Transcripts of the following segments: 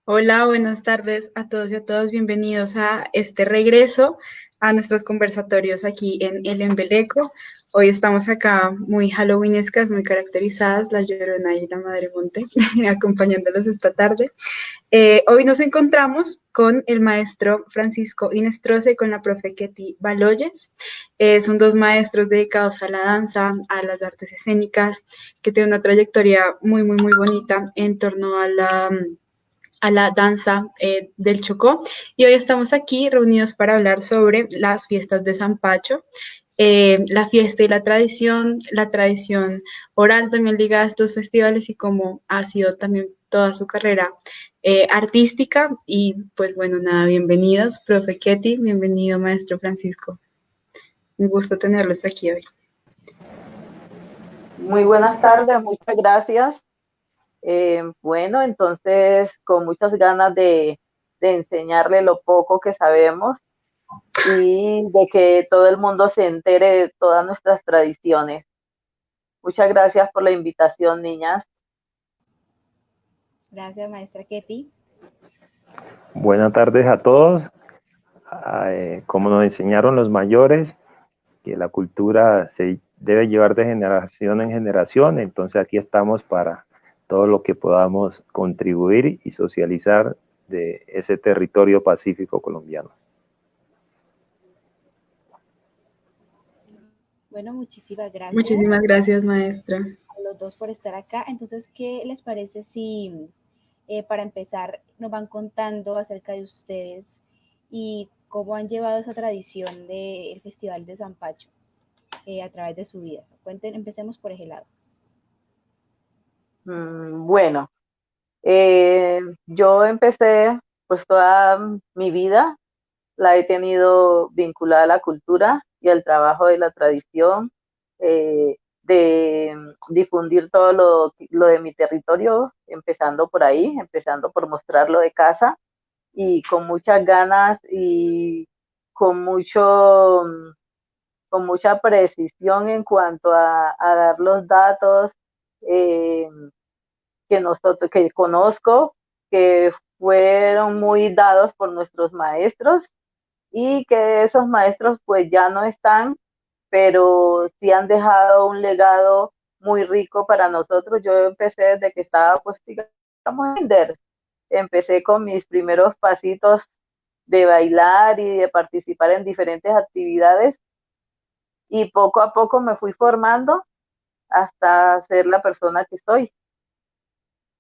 Hola, buenas tardes a todos y a todas. Bienvenidos a este regreso a nuestros conversatorios aquí en El Embeleco. Hoy estamos acá muy halloweenescas, muy caracterizadas, la Llorona y la Madre Monte, acompañándolos esta tarde. Hoy nos encontramos con el maestro Francisco Inestrosa y con la profe Ketty Baloyes. Son dos maestros dedicados a la danza, a las artes escénicas, que tienen una trayectoria muy bonita en torno a la danza del Chocó. Y hoy estamos aquí reunidos para hablar sobre las fiestas de San Pacho, la fiesta y la tradición oral también ligada a estos festivales y cómo ha sido también toda su carrera artística. Y pues bueno, nada, bienvenidos, profe Ketty, bienvenido, maestro Francisco. Un gusto tenerlos aquí hoy. Muy buenas tardes, muchas gracias. Bueno, entonces con muchas ganas de enseñarle lo poco que sabemos y de que todo el mundo se entere de todas nuestras tradiciones. Muchas gracias por la invitación, niñas. Gracias, maestra Ketty. Buenas tardes a todos. Como nos enseñaron los mayores, que la cultura se debe llevar de generación en generación, entonces aquí estamos para todo lo que podamos contribuir y socializar de ese territorio pacífico colombiano. Bueno, muchísimas gracias Muchísimas gracias, maestra. a los dos por estar acá. Entonces, ¿qué les parece si para empezar nos van contando acerca de ustedes y cómo han llevado esa tradición del Festival de San Pacho a través de su vida? Cuenten, empecemos por ese lado. Bueno, yo empecé pues toda mi vida, la he tenido vinculada a la cultura y al trabajo de la tradición, de difundir todo lo de mi territorio, empezando por ahí, empezando por mostrarlo de casa y con muchas ganas y con mucho, con mucha precisión en cuanto a dar los datos eh, que conozco, que fueron muy dados por nuestros maestros y que esos maestros pues ya no están, pero sí han dejado un legado muy rico para nosotros. Yo empecé desde que estaba pues digamos en kinder. Empecé con mis primeros pasitos de bailar y de participar en diferentes actividades y poco a poco me fui formando hasta ser la persona que soy.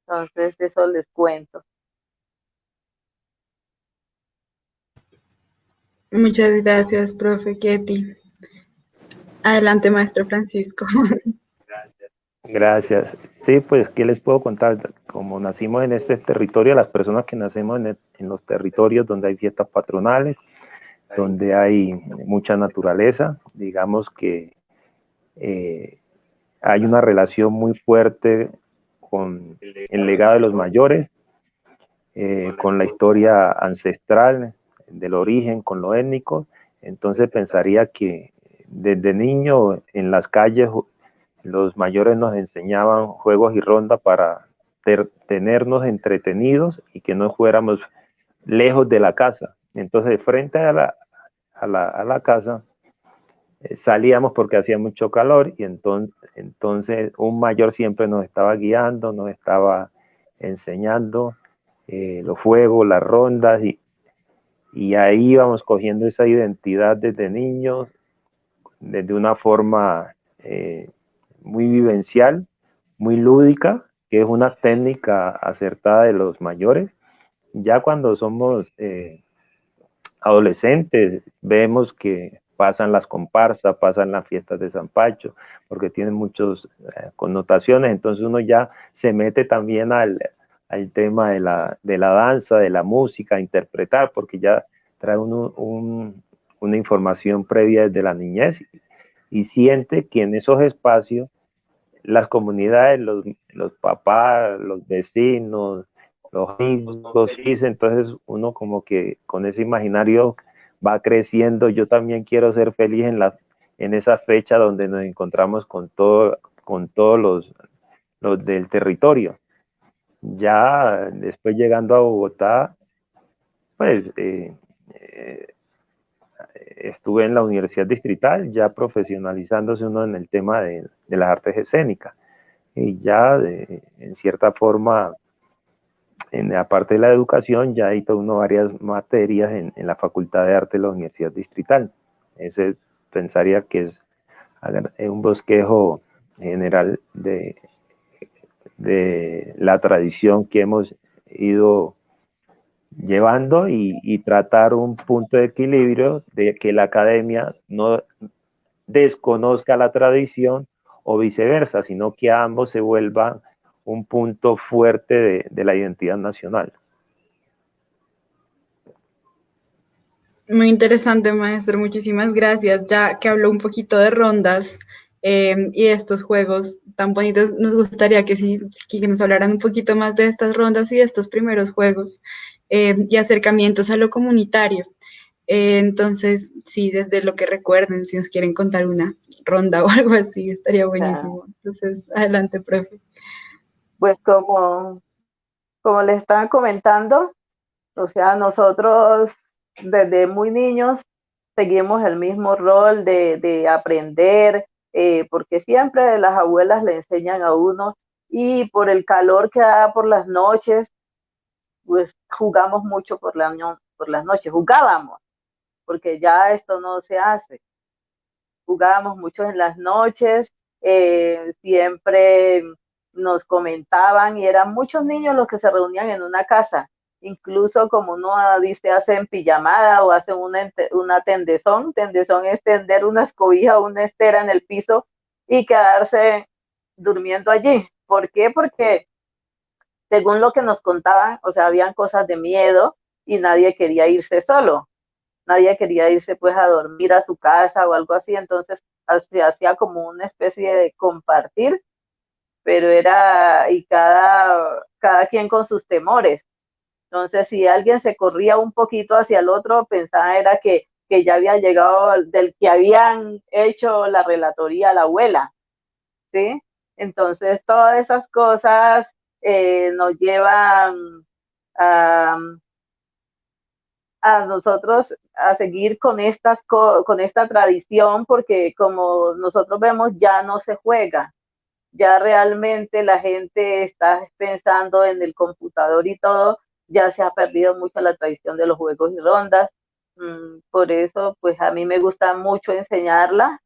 Entonces eso les cuento. Muchas gracias, profe Ketty. Adelante, maestro Francisco. Gracias. Sí, pues, ¿qué les puedo contar? Como nacimos en este territorio, las personas que nacemos en los territorios donde hay fiestas patronales, donde hay mucha naturaleza, digamos que eh, hay una relación muy fuerte con el legado de los mayores, con la historia ancestral del origen, con lo étnico. Entonces pensaría que desde niño en las calles los mayores nos enseñaban juegos y rondas para tenernos entretenidos y que no fuéramos lejos de la casa. Entonces, frente a la casa, salíamos porque hacía mucho calor y entonces un mayor siempre nos estaba guiando, nos estaba enseñando los juegos, las rondas y ahí íbamos cogiendo esa identidad desde niños, desde una forma muy vivencial, muy lúdica, que es una técnica acertada de los mayores. Ya cuando somos adolescentes, vemos que pasan las comparsas, pasan las fiestas de San Pacho, porque tienen muchas connotaciones, entonces uno ya se mete también al tema de la danza, de la música, a interpretar, porque ya trae una información previa desde la niñez y siente que en esos espacios las comunidades, los papás, los vecinos, los amigos, entonces uno como que con ese imaginario va creciendo, yo también quiero ser feliz en esa fecha donde nos encontramos con todos los del territorio. Ya después llegando a Bogotá, pues estuve en la Universidad Distrital, ya profesionalizándose uno en el tema de las artes escénicas. Y ya en cierta forma, en la parte de la educación, ya hizo uno varias materias en la Facultad de Arte de la Universidad Distrital. Ese pensaría que es un bosquejo general de la tradición que hemos ido llevando y tratar un punto de equilibrio de que la academia no desconozca la tradición o viceversa, sino que ambos se vuelvan un punto fuerte de la identidad nacional. Muy interesante, maestro. Muchísimas gracias. Ya que habló un poquito de rondas y de estos juegos tan bonitos, nos gustaría que sí, que nos hablaran un poquito más de estas rondas y de estos primeros juegos y acercamientos a lo comunitario. Entonces, sí, desde lo que recuerden, si nos quieren contar una ronda o algo así, estaría buenísimo. Entonces, adelante, profe. Pues como les estaba comentando, o sea, nosotros desde muy niños seguimos el mismo rol de aprender, porque siempre las abuelas le enseñan a uno y por el calor que da por las noches, pues jugamos mucho por las noches, jugábamos, porque ya esto no se hace. Jugábamos mucho en las noches, siempre nos comentaban y eran muchos niños los que se reunían en una casa, incluso como uno dice, hacen pijamada o hacen una tendezón. Tendezón es tender una escobija o una estera en el piso y quedarse durmiendo allí. ¿Por qué? Porque según lo que nos contaban, o sea, habían cosas de miedo y nadie quería irse solo. Nadie quería irse pues a dormir a su casa o algo así, entonces se hacía como una especie de compartir, pero era y cada quien con sus temores. Entonces, si alguien se corría un poquito hacia el otro, pensaba era que ya había llegado del que habían hecho la relatoría a la abuela, ¿sí? Entonces, todas esas cosas nos llevan a, a nosotros a seguir con con esta tradición, porque como nosotros vemos, ya no se juega, ya realmente la gente está pensando en el computador y todo, ya se ha perdido mucho la tradición de los juegos y rondas. Por eso, pues a mí me gusta mucho enseñarla,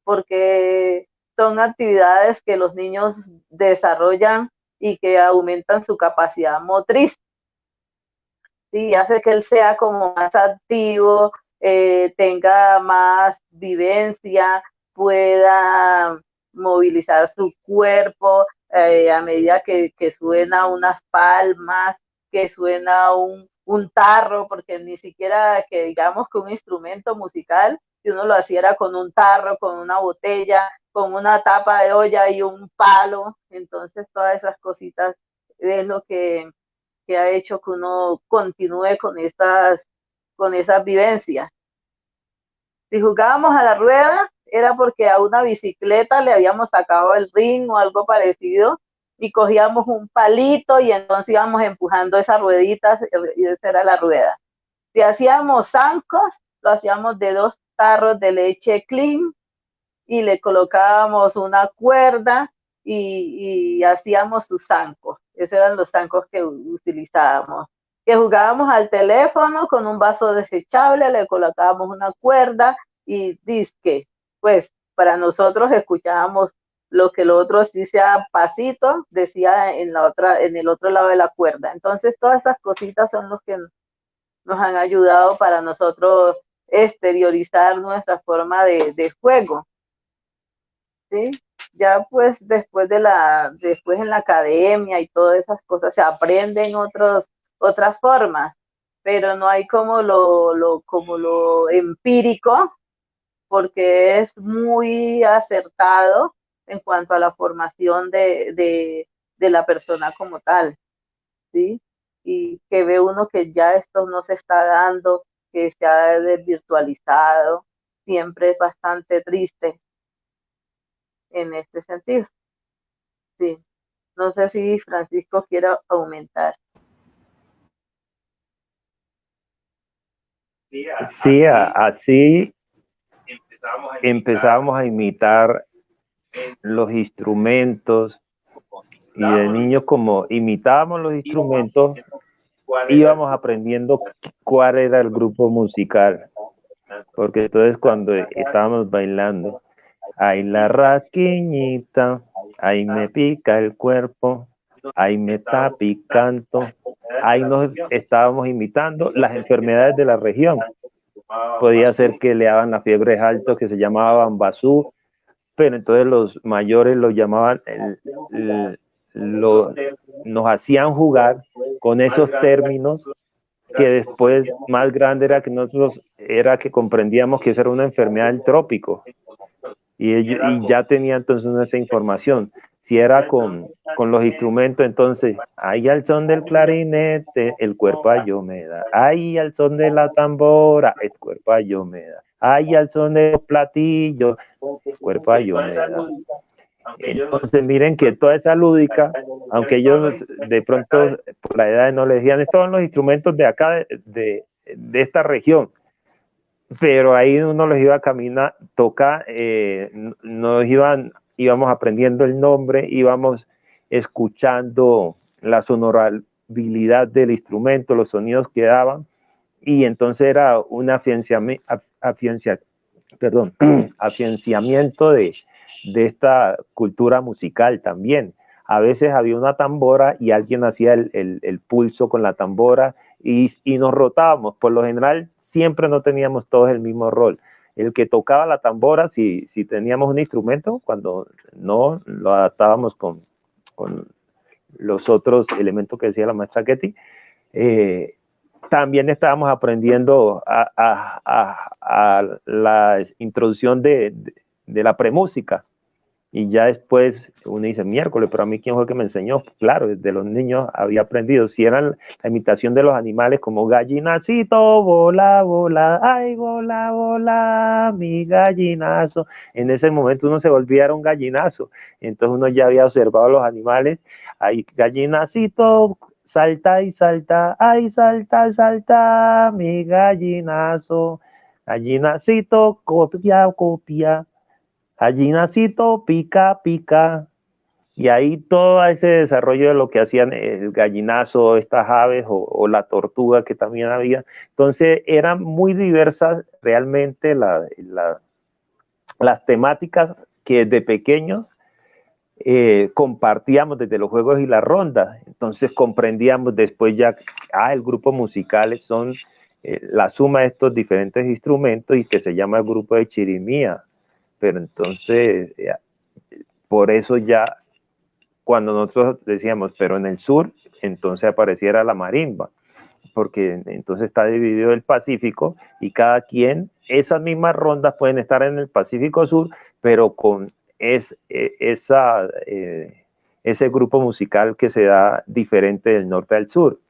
porque son actividades que los niños desarrollan y que aumentan su capacidad motriz. Sí, hace que él sea como más activo, tenga más vivencia, pueda movilizar su cuerpo a medida que suena unas palmas, que suena un tarro, porque ni siquiera que digamos que un instrumento musical, si uno lo hiciera con un tarro, con una botella, con una tapa de olla y un palo, entonces todas esas cositas es lo que ha hecho que uno continúe con esas vivencias. Si jugábamos a la rueda, era porque a una bicicleta le habíamos sacado el ring o algo parecido y cogíamos un palito y entonces íbamos empujando esas rueditas y esa era la rueda. Si hacíamos zancos, lo hacíamos de 2 tarros de leche clean y le colocábamos una cuerda y hacíamos sus zancos. Esos eran los zancos que utilizábamos. Que jugábamos al teléfono con un vaso desechable, le colocábamos una cuerda y disque. Pues para nosotros escuchábamos lo que el otro decía pasito, decía en el otro lado de la cuerda. Entonces todas esas cositas son los que nos han ayudado para nosotros exteriorizar nuestra forma de juego. ¿Sí? Ya pues después en la academia y todas esas cosas se aprenden otras formas, pero no hay como como lo empírico, porque es muy acertado en cuanto a la formación de la persona como tal, ¿sí? Y que ve uno que ya esto no se está dando, que se ha desvirtualizado, siempre es bastante triste en este sentido. Sí, No sé si Francisco quiera aumentar. Sí, así empezábamos a imitar los instrumentos y de niños como imitábamos los instrumentos, íbamos aprendiendo cuál era el grupo musical, porque entonces cuando estábamos bailando, ay la rasquiñita, ahí me pica el cuerpo, ahí me está picando, ahí nos estábamos imitando las enfermedades de la región. Podía ser que le daban las fiebres altas que se llamaban basú, pero entonces los mayores lo llamaban, nos hacían jugar con esos términos que después más grande era que nosotros, era que comprendíamos que eso era una enfermedad del trópico y ya tenía entonces esa información. Si era con los instrumentos, entonces, ahí al son del clarinete, el cuerpo yo me da. Ahí al son de la tambora, el cuerpo yo me da. Ahí al son del platillo, el cuerpo yo me da. Entonces, miren que toda esa lúdica, aunque ellos de pronto por la edad no les decían, estos son los instrumentos de acá, de esta región, pero ahí uno los iba a caminar, tocar, íbamos aprendiendo el nombre, íbamos escuchando la sonorabilidad del instrumento, los sonidos que daban, y entonces era un afianciamiento de esta cultura musical también. A veces había una tambora y alguien hacía el pulso con la tambora y nos rotábamos. Por lo general, siempre no teníamos todos el mismo rol. El que tocaba la tambora, si teníamos un instrumento, cuando no, lo adaptábamos con los otros elementos que decía la maestra Ketty. También estábamos aprendiendo a la introducción de la premúsica. Y ya después uno dice, miércoles, pero a mí quién fue que me enseñó. Claro, desde los niños había aprendido. Si eran la imitación de los animales como gallinacito, bola, bola, ay, bola, bola, mi gallinazo. En ese momento uno se volvía un gallinazo. Entonces uno ya había observado a los animales. Ay, gallinacito, salta y salta, ay, salta, salta, mi gallinazo. Gallinacito, copia, copia. Gallinacito, pica, pica. Y ahí todo ese desarrollo de lo que hacían el gallinazo, estas aves o la tortuga que también había. Entonces eran muy diversas realmente las temáticas que desde pequeños compartíamos desde los juegos y las rondas. Entonces comprendíamos después ya, el grupo musical son la suma de estos diferentes instrumentos y que se llama el grupo de chirimía. Pero entonces, por eso ya, cuando nosotros decíamos, pero en el sur, entonces apareciera la marimba, porque entonces está dividido el Pacífico y cada quien, esas mismas rondas pueden estar en el Pacífico Sur, pero con ese grupo musical que se da diferente del norte al sur.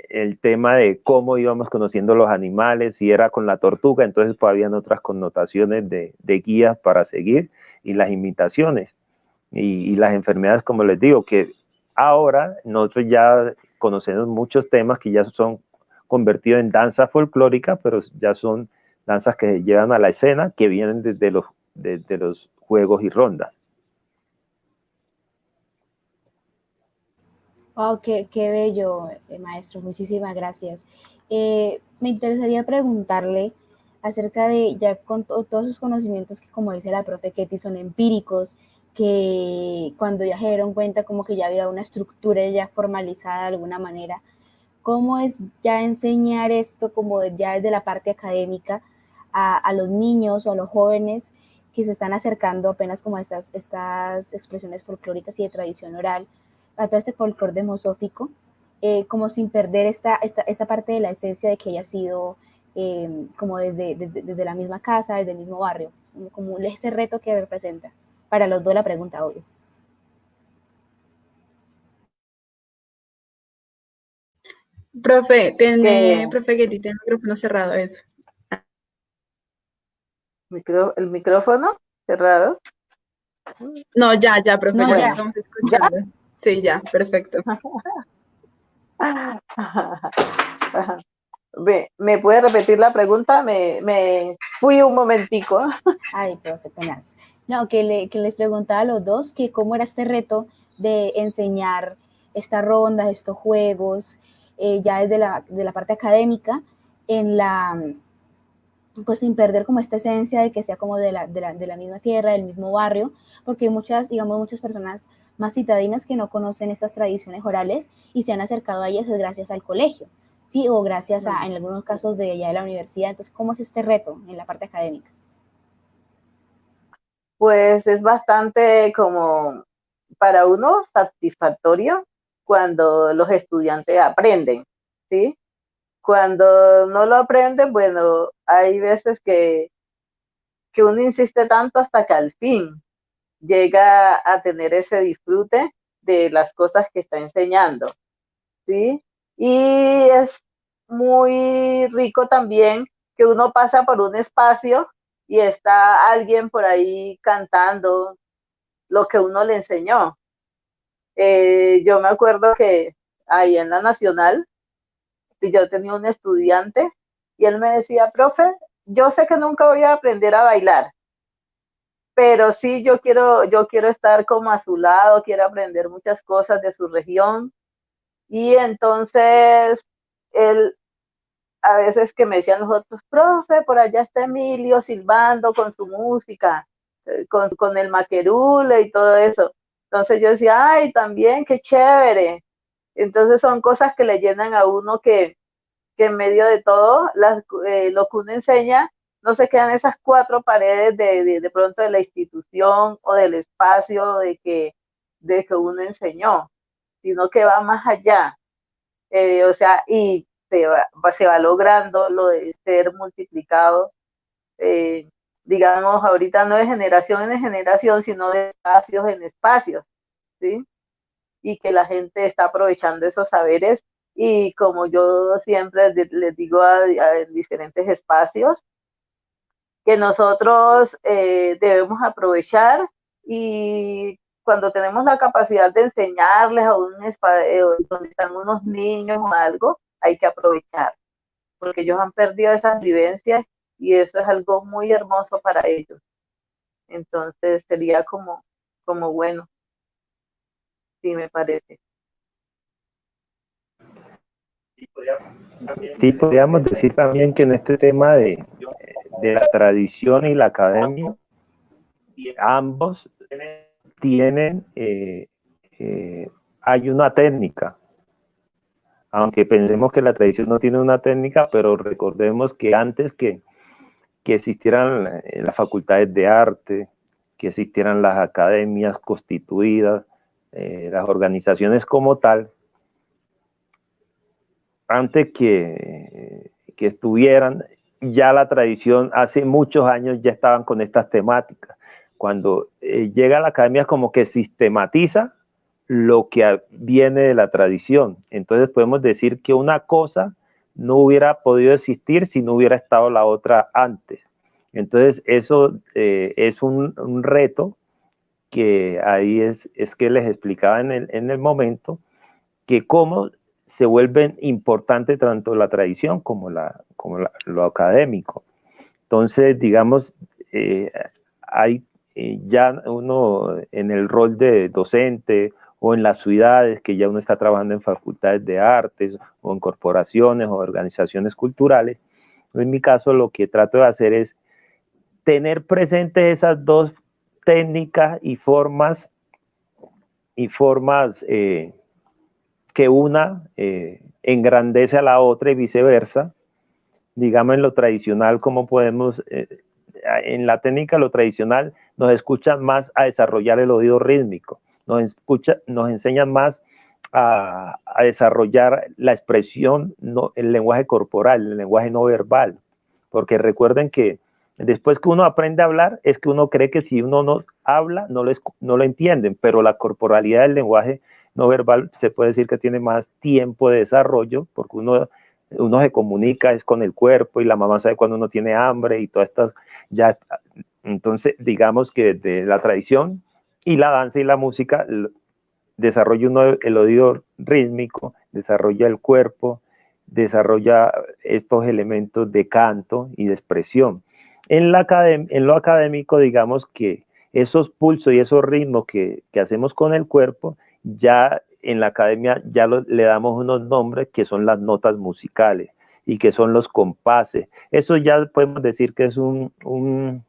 El tema de cómo íbamos conociendo los animales, si era con la tortuga, entonces pues habían otras connotaciones de guías para seguir y las imitaciones y las enfermedades, como les digo, que ahora nosotros ya conocemos muchos temas que ya son convertidos en danza folclórica, pero ya son danzas que llevan a la escena, que vienen desde los juegos y rondas. Wow, qué bello, maestro, muchísimas gracias. Me interesaría preguntarle acerca de, ya con todos sus conocimientos que, como dice la profe Ketty, son empíricos, que cuando ya se dieron cuenta como que ya había una estructura ya formalizada de alguna manera, ¿cómo es ya enseñar esto como ya desde la parte académica a los niños o a los jóvenes que se están acercando apenas como a estas expresiones folclóricas y de tradición oral, a todo este folclore demosófico, como sin perder esa parte de la esencia de que haya sido como desde la misma casa, desde el mismo barrio, como ese reto que representa? Para los dos la pregunta, obvio. Profe, profe Getty, tiene el micrófono cerrado, eso. El micrófono cerrado. No, ya, profe, No, ya ya. estamos escuchando. Sí, ya, perfecto. ¿Me puede repetir la pregunta? Me fui un momentico. Ay, profe, tenaz. No, que les preguntaba a los dos que cómo era este reto de enseñar estas rondas, estos juegos, ya desde de la parte académica, en la, pues sin perder como esta esencia de que sea como de la misma tierra, del mismo barrio, porque hay muchas, digamos, muchas personas más citadinas que no conocen estas tradiciones orales y se han acercado a ellas gracias al colegio, ¿sí? O gracias a, en algunos casos, de allá de la universidad. Entonces, ¿cómo es este reto en la parte académica? Pues es bastante como para uno satisfactorio cuando los estudiantes aprenden, ¿sí? Cuando no lo aprenden, bueno, hay veces que uno insiste tanto hasta que al fin llega a tener ese disfrute de las cosas que está enseñando, ¿sí? Y es muy rico también que uno pasa por un espacio y está alguien por ahí cantando lo que uno le enseñó. Yo me acuerdo que ahí en la Nacional, yo tenía un estudiante y él me decía, profe, yo sé que nunca voy a aprender a bailar, pero sí yo quiero estar como a su lado, quiero aprender muchas cosas de su región. Y entonces él, a veces que me decían los otros, profe, por allá está Emilio silbando con su música, con el maquerule y todo eso. Entonces yo decía, ay, también, qué chévere. Entonces son cosas que le llenan a uno que en medio de todo lo que uno enseña no se quedan esas cuatro paredes de pronto de la institución o del espacio de que uno enseñó, sino que va más allá. O sea, y se va logrando lo de ser multiplicado, eh, digamos, ahorita no de generación en generación, sino de espacios en espacios, ¿sí? Y que la gente está aprovechando esos saberes y como yo siempre les digo a diferentes espacios, que nosotros debemos aprovechar y cuando tenemos la capacidad de enseñarles a un espacio donde están unos niños o algo, hay que aprovechar, porque ellos han perdido esas vivencias y eso es algo muy hermoso para ellos. Entonces sería como bueno, sí me parece. Sí, podríamos decir también que en este tema de la tradición y la academia, ambos tienen, hay una técnica, aunque pensemos que la tradición no tiene una técnica, pero recordemos que antes que existieran las facultades de arte, que existieran las academias constituidas, las organizaciones como tal, antes que estuvieran, ya la tradición, hace muchos años ya estaban con estas temáticas. Cuando llega a la academia como que sistematiza lo que viene de la tradición. Entonces podemos decir que una cosa no hubiera podido existir si no hubiera estado la otra antes. Entonces eso es un reto que ahí es que les explicaba en el momento, que cómo se vuelven importantes tanto la tradición como lo académico. Entonces, digamos, hay ya uno en el rol de docente o en las ciudades, que ya uno está trabajando en facultades de artes o en corporaciones o organizaciones culturales. En mi caso, lo que trato de hacer es tener presentes esas dos técnicas y formas que una engrandece a la otra y viceversa. Digamos, en lo tradicional, como podemos, en la técnica lo tradicional nos escuchan más a desarrollar el oído rítmico, nos enseñan más a desarrollar la expresión, no, el lenguaje corporal, el lenguaje no verbal, porque recuerden que después que uno aprende a hablar, es que uno cree que si uno no habla, no lo entienden, pero la corporalidad del lenguaje no verbal se puede decir que tiene más tiempo de desarrollo, porque uno se comunica es con el cuerpo y la mamá sabe cuando uno tiene hambre y todas estas, ya, entonces digamos que desde la tradición Y la danza y la música desarrolla uno el oído rítmico, desarrolla el cuerpo, desarrolla estos elementos de canto y de expresión. En lo académico, digamos que esos pulsos y esos ritmos que hacemos con el cuerpo, ya en la academia ya le damos unos nombres que son las notas musicales y que son los compases. Eso ya podemos decir que es un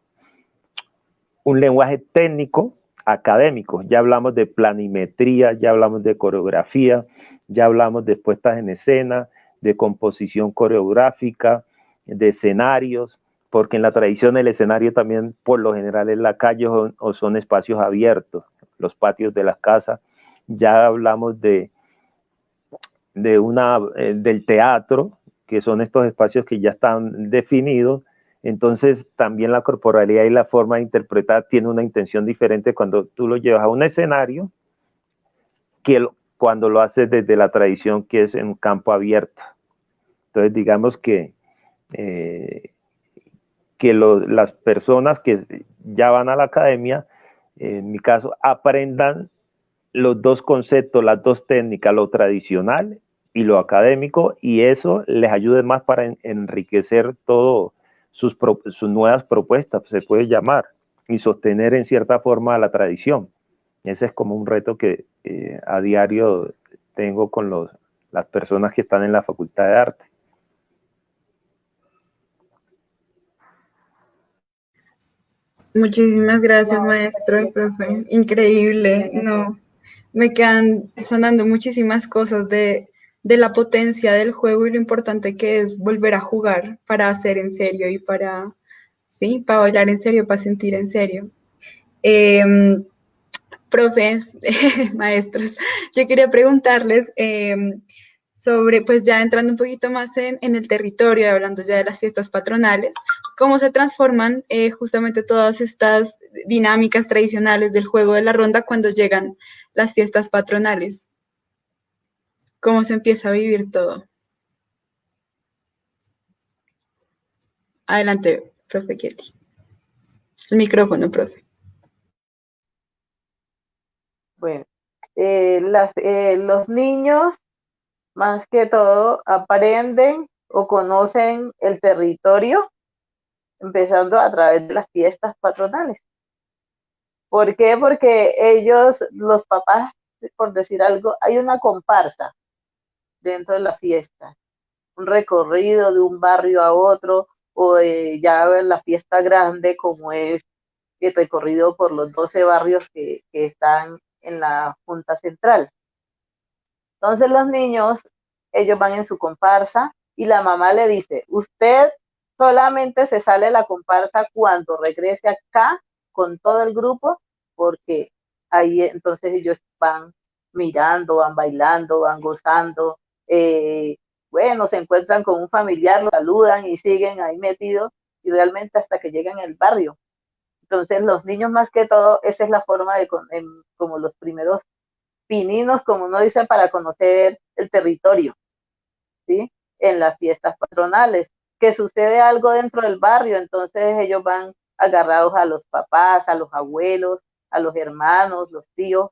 lenguaje técnico académico. Ya hablamos de planimetría, ya hablamos de coreografía, ya hablamos de puestas en escena, de composición coreográfica, de escenarios, porque en la tradición el escenario también por lo general es la calle o son espacios abiertos, los patios de las casas. Ya hablamos del teatro, que son estos espacios que ya están definidos. Entonces también la corporalidad y la forma de interpretar tiene una intención diferente cuando tú lo llevas a un escenario que cuando lo haces desde la tradición que es en un campo abierto. Entonces digamos que las personas que ya van a la academia, en mi caso, aprendan los dos conceptos, las dos técnicas, lo tradicional y lo académico, y eso les ayude más para enriquecer todo sus nuevas propuestas, se puede llamar, y sostener en cierta forma la tradición. Ese es como un reto que a diario tengo con las personas que están en la Facultad de Arte. Muchísimas gracias, maestro y profe. Increíble, no. Me quedan sonando muchísimas cosas de la potencia del juego y lo importante que es volver a jugar para hacer en serio y para, sí, para bailar en serio, para sentir en serio. Profes, maestros, yo quería preguntarles sobre, pues ya entrando un poquito más en el territorio, hablando ya de las fiestas patronales, cómo se transforman justamente todas estas dinámicas tradicionales del juego de la ronda cuando llegan las fiestas patronales. ¿Cómo se empieza a vivir todo? Adelante, profe Ketty. El micrófono, profe. Bueno, los niños más que todo aprenden o conocen el territorio empezando a través de las fiestas patronales. ¿Por qué? Porque ellos, los papás, por decir algo, hay una comparsa dentro de la fiesta, un recorrido de un barrio a otro, o ya en la fiesta grande, como es el recorrido por los 12 barrios que están en la Junta Central. Entonces los niños, ellos van en su comparsa y la mamá le dice, usted solamente se sale de la comparsa cuando regrese acá con todo el grupo, porque ahí entonces ellos van mirando, van bailando, van gozando, bueno, se encuentran con un familiar, lo saludan y siguen ahí metidos y realmente hasta que llegan al barrio. Entonces los niños más que todo, esa es la forma de como los primeros pininos, como uno dice, para conocer el territorio, ¿sí? En las fiestas patronales, que sucede algo dentro del barrio, entonces ellos van agarrados a los papás, a los abuelos, a los hermanos, los tíos,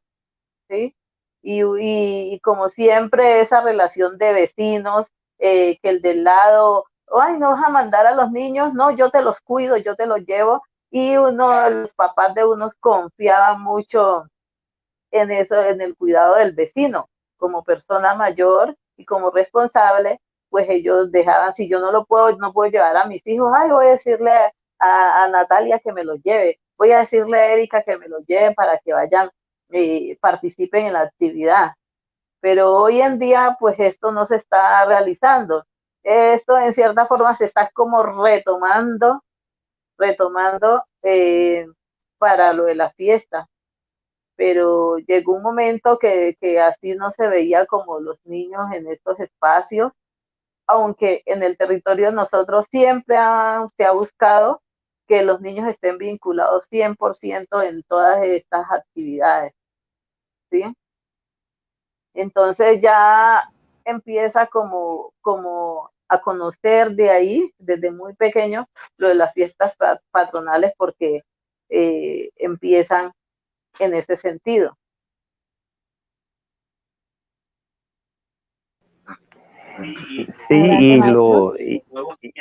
¿sí? Y como siempre, esa relación de vecinos, que el del lado, ay, no vas a mandar a los niños, no, yo te los cuido, yo te los llevo, y los papás de unos confiaban mucho en eso, en el cuidado del vecino, como persona mayor y como responsable, pues ellos dejaban, si yo no puedo llevar a mis hijos, ay, voy a decirle a Natalia que me los lleve, voy a decirle a Erika que me los lleven para que vayan, participen en la actividad. Pero hoy en día, pues esto no se está realizando. Esto en cierta forma se está como retomando para lo de la fiesta, pero llegó un momento que así no se veía como los niños en estos espacios, aunque en el territorio de nosotros siempre se ha buscado que los niños estén vinculados 100% en todas estas actividades, ¿sí? Entonces ya empieza como a conocer de ahí, desde muy pequeño, lo de las fiestas patronales, porque empiezan en ese sentido. Sí, Adelante, maestro.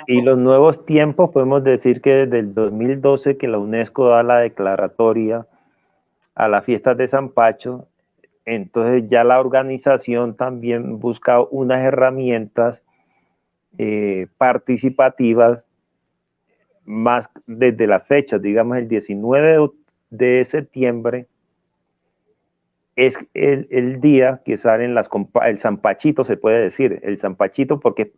y los nuevos tiempos, podemos decir que desde el 2012 que la UNESCO da la declaratoria a las fiestas de San Pacho, entonces ya la organización también busca unas herramientas participativas más desde las fechas, digamos el 19 de septiembre es el día que salen el San Pachito, se puede decir, el San Pachito, porque es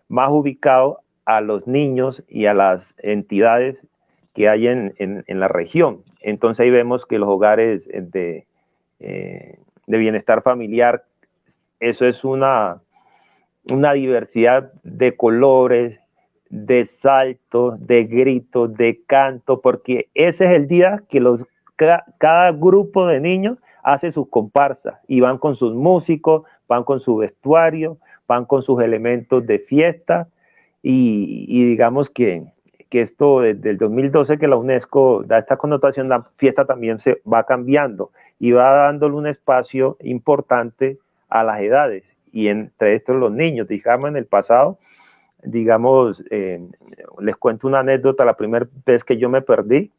más ubicado a los niños y a las entidades que hay en la región. Entonces ahí vemos que los hogares de bienestar familiar, eso es una diversidad de colores, de saltos, de gritos, de canto, porque ese es el día que cada grupo de niños hace sus comparsas y van con sus músicos, van con su vestuario, van con sus elementos de fiesta y digamos que esto desde el 2012 que la UNESCO da esta connotación, la fiesta también se va cambiando y va dándole un espacio importante a las edades y entre estos los niños. Digamos, en el pasado, digamos, les cuento una anécdota, la primera vez que yo me perdí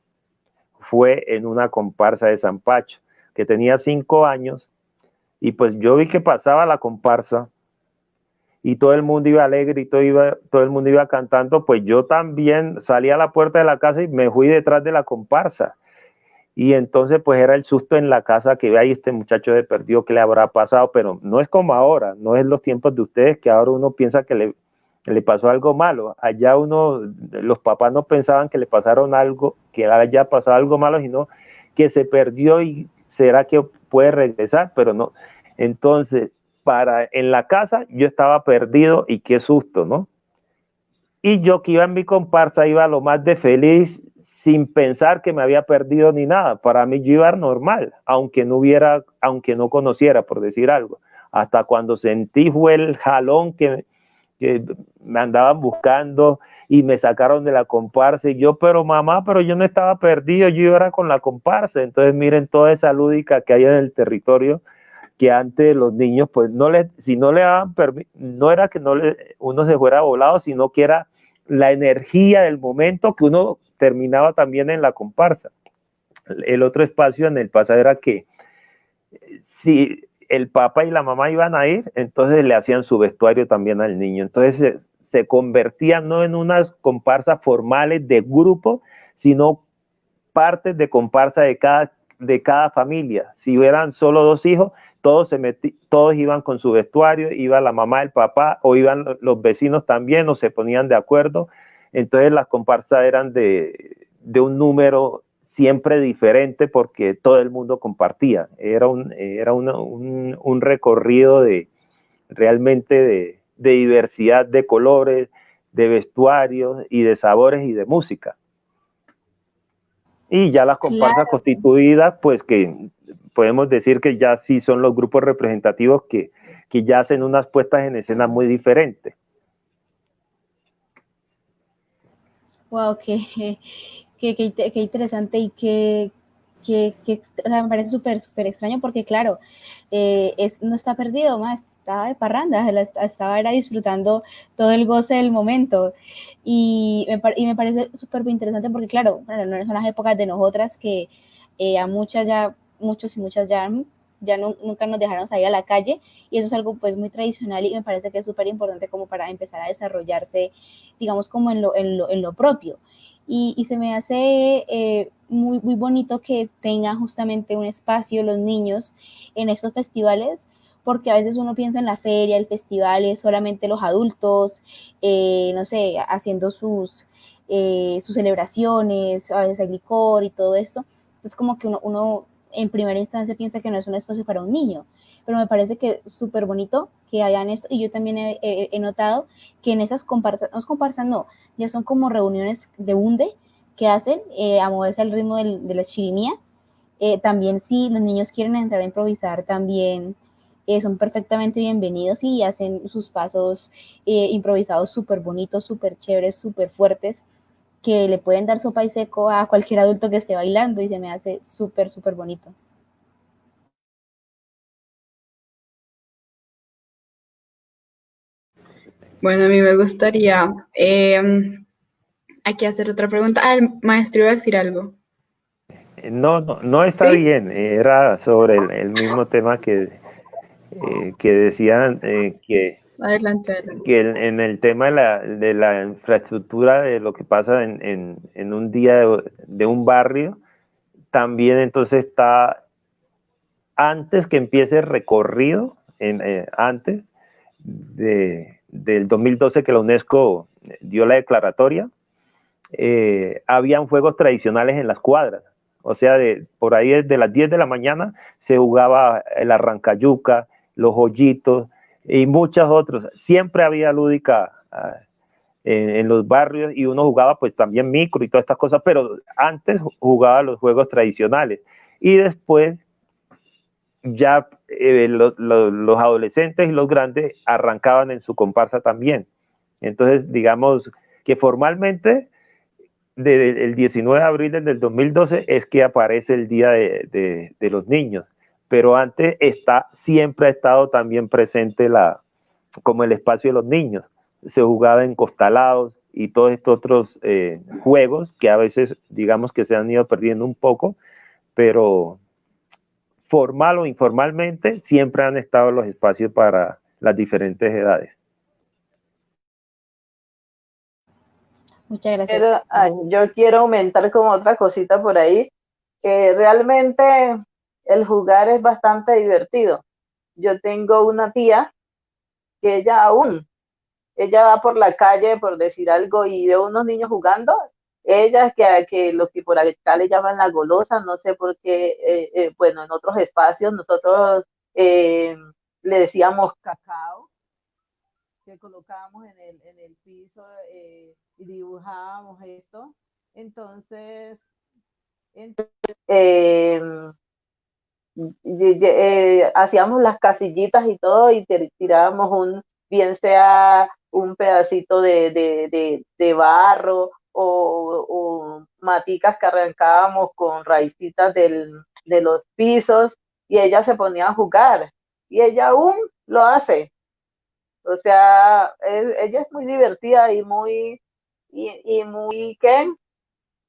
fue en una comparsa de San Pacho, que tenía 5 años, y pues yo vi que pasaba la comparsa y todo el mundo iba alegre y todo el mundo iba cantando, pues yo también salí a la puerta de la casa y me fui detrás de la comparsa. Y entonces pues era el susto en la casa que ve ahí este muchacho se perdió, ¿qué le habrá pasado? Pero no es como ahora, no es los tiempos de ustedes que ahora uno piensa que le pasó algo malo. Allá los papás no pensaban que le pasaron algo, que haya pasado algo malo, sino que se perdió y será que puede regresar, pero no. Entonces, en la casa yo estaba perdido y qué susto, ¿no? Y yo que iba en mi comparsa iba lo más de feliz sin pensar que me había perdido ni nada. Para mí yo iba normal, aunque no conociera, por decir algo. Hasta cuando sentí fue el jalón que me andaban buscando y me sacaron de la comparsa y yo, pero mamá, pero yo no estaba perdido, yo iba con la comparsa. Entonces miren toda esa lúdica que hay en el territorio que antes los niños, pues si no le daban permiso, no era que uno se fuera volado, sino que era la energía del momento que uno terminaba también en la comparsa. El otro espacio en el pasado era que si el papá y la mamá iban a ir, entonces le hacían su vestuario también al niño. Entonces se convertían no en unas comparsas formales de grupo, sino partes de comparsa de cada familia. Si eran solo 2 hijos, todos iban con su vestuario, iba la mamá, el papá, o iban los vecinos también, o se ponían de acuerdo. Entonces las comparsas eran de un número siempre diferente porque todo el mundo compartía. Era un recorrido realmente de diversidad de colores, de vestuarios y de sabores y de música. Y ya las comparsas Claro. constituidas, pues que podemos decir que ya sí son los grupos representativos que ya hacen unas puestas en escena muy diferentes. Wow, qué interesante y o sea, me parece súper extraño porque claro, no está perdido, más estaba de parranda, estaba era disfrutando todo el goce del momento y me parece súper interesante porque claro, no son las épocas de nosotras que a muchos y muchas ya nunca nos dejaron salir a la calle y eso es algo pues muy tradicional y me parece que es súper importante como para empezar a desarrollarse, digamos, como en lo propio. Y se me hace muy, muy bonito que tengan justamente un espacio los niños en estos festivales, porque a veces uno piensa en la feria, el festival es solamente los adultos, no sé, haciendo sus celebraciones, a veces hay licor y todo esto. Entonces como que uno en primera instancia piensa que no es un espacio para un niño, pero me parece que es súper bonito que hayan esto y yo también he notado que en esas comparsas, no, ya son como reuniones de bunde que hacen a moverse al ritmo de la chirimía. También si los niños quieren entrar a improvisar, también son perfectamente bienvenidos y hacen sus pasos improvisados súper bonitos, súper chéveres, súper fuertes, que le pueden dar sopa y seco a cualquier adulto que esté bailando y se me hace súper, súper bonito. Bueno, a mí me gustaría aquí hacer otra pregunta. Ah, el maestro iba a decir algo. No está ¿Sí? bien, era sobre el mismo tema que decían Adelante, adelante. que en el tema de la infraestructura, de lo que pasa en un día de un barrio, también entonces está antes que empiece el recorrido, antes del 2012 que la UNESCO dio la declaratoria, habían juegos tradicionales en las cuadras. O sea, por ahí desde las 10 de la mañana se jugaba el arrancayuca, los hoyitos y muchos otros. Siempre había lúdica en los barrios y uno jugaba pues también micro y todas estas cosas, pero antes jugaba los juegos tradicionales. Y después ya los adolescentes y los grandes arrancaban en su comparsa también. Entonces, digamos que formalmente desde el 19 de abril del 2012 es que aparece el Día de los Niños, pero antes siempre ha estado también presente como el espacio de los niños. Se jugaba en costalados y todos estos otros juegos que a veces digamos que se han ido perdiendo un poco, pero formal o informalmente siempre han estado los espacios para las diferentes edades. Muchas gracias. Yo quiero aumentar como otra cosita por ahí, que realmente el jugar es bastante divertido. Yo tengo una tía que ella va por la calle, por decir algo, y ve unos niños jugando. Ella, que lo que por acá le llaman la golosa, no sé por qué, bueno, en otros espacios nosotros le decíamos cacao, que colocábamos en el piso y dibujábamos esto. Entonces, eh, hacíamos las casillitas y todo y tirábamos bien sea un pedacito de barro o maticas que arrancábamos con raicitas de los pisos y ella se ponía a jugar y ella aún lo hace. O sea, ella es muy divertida y muy, ¿qué?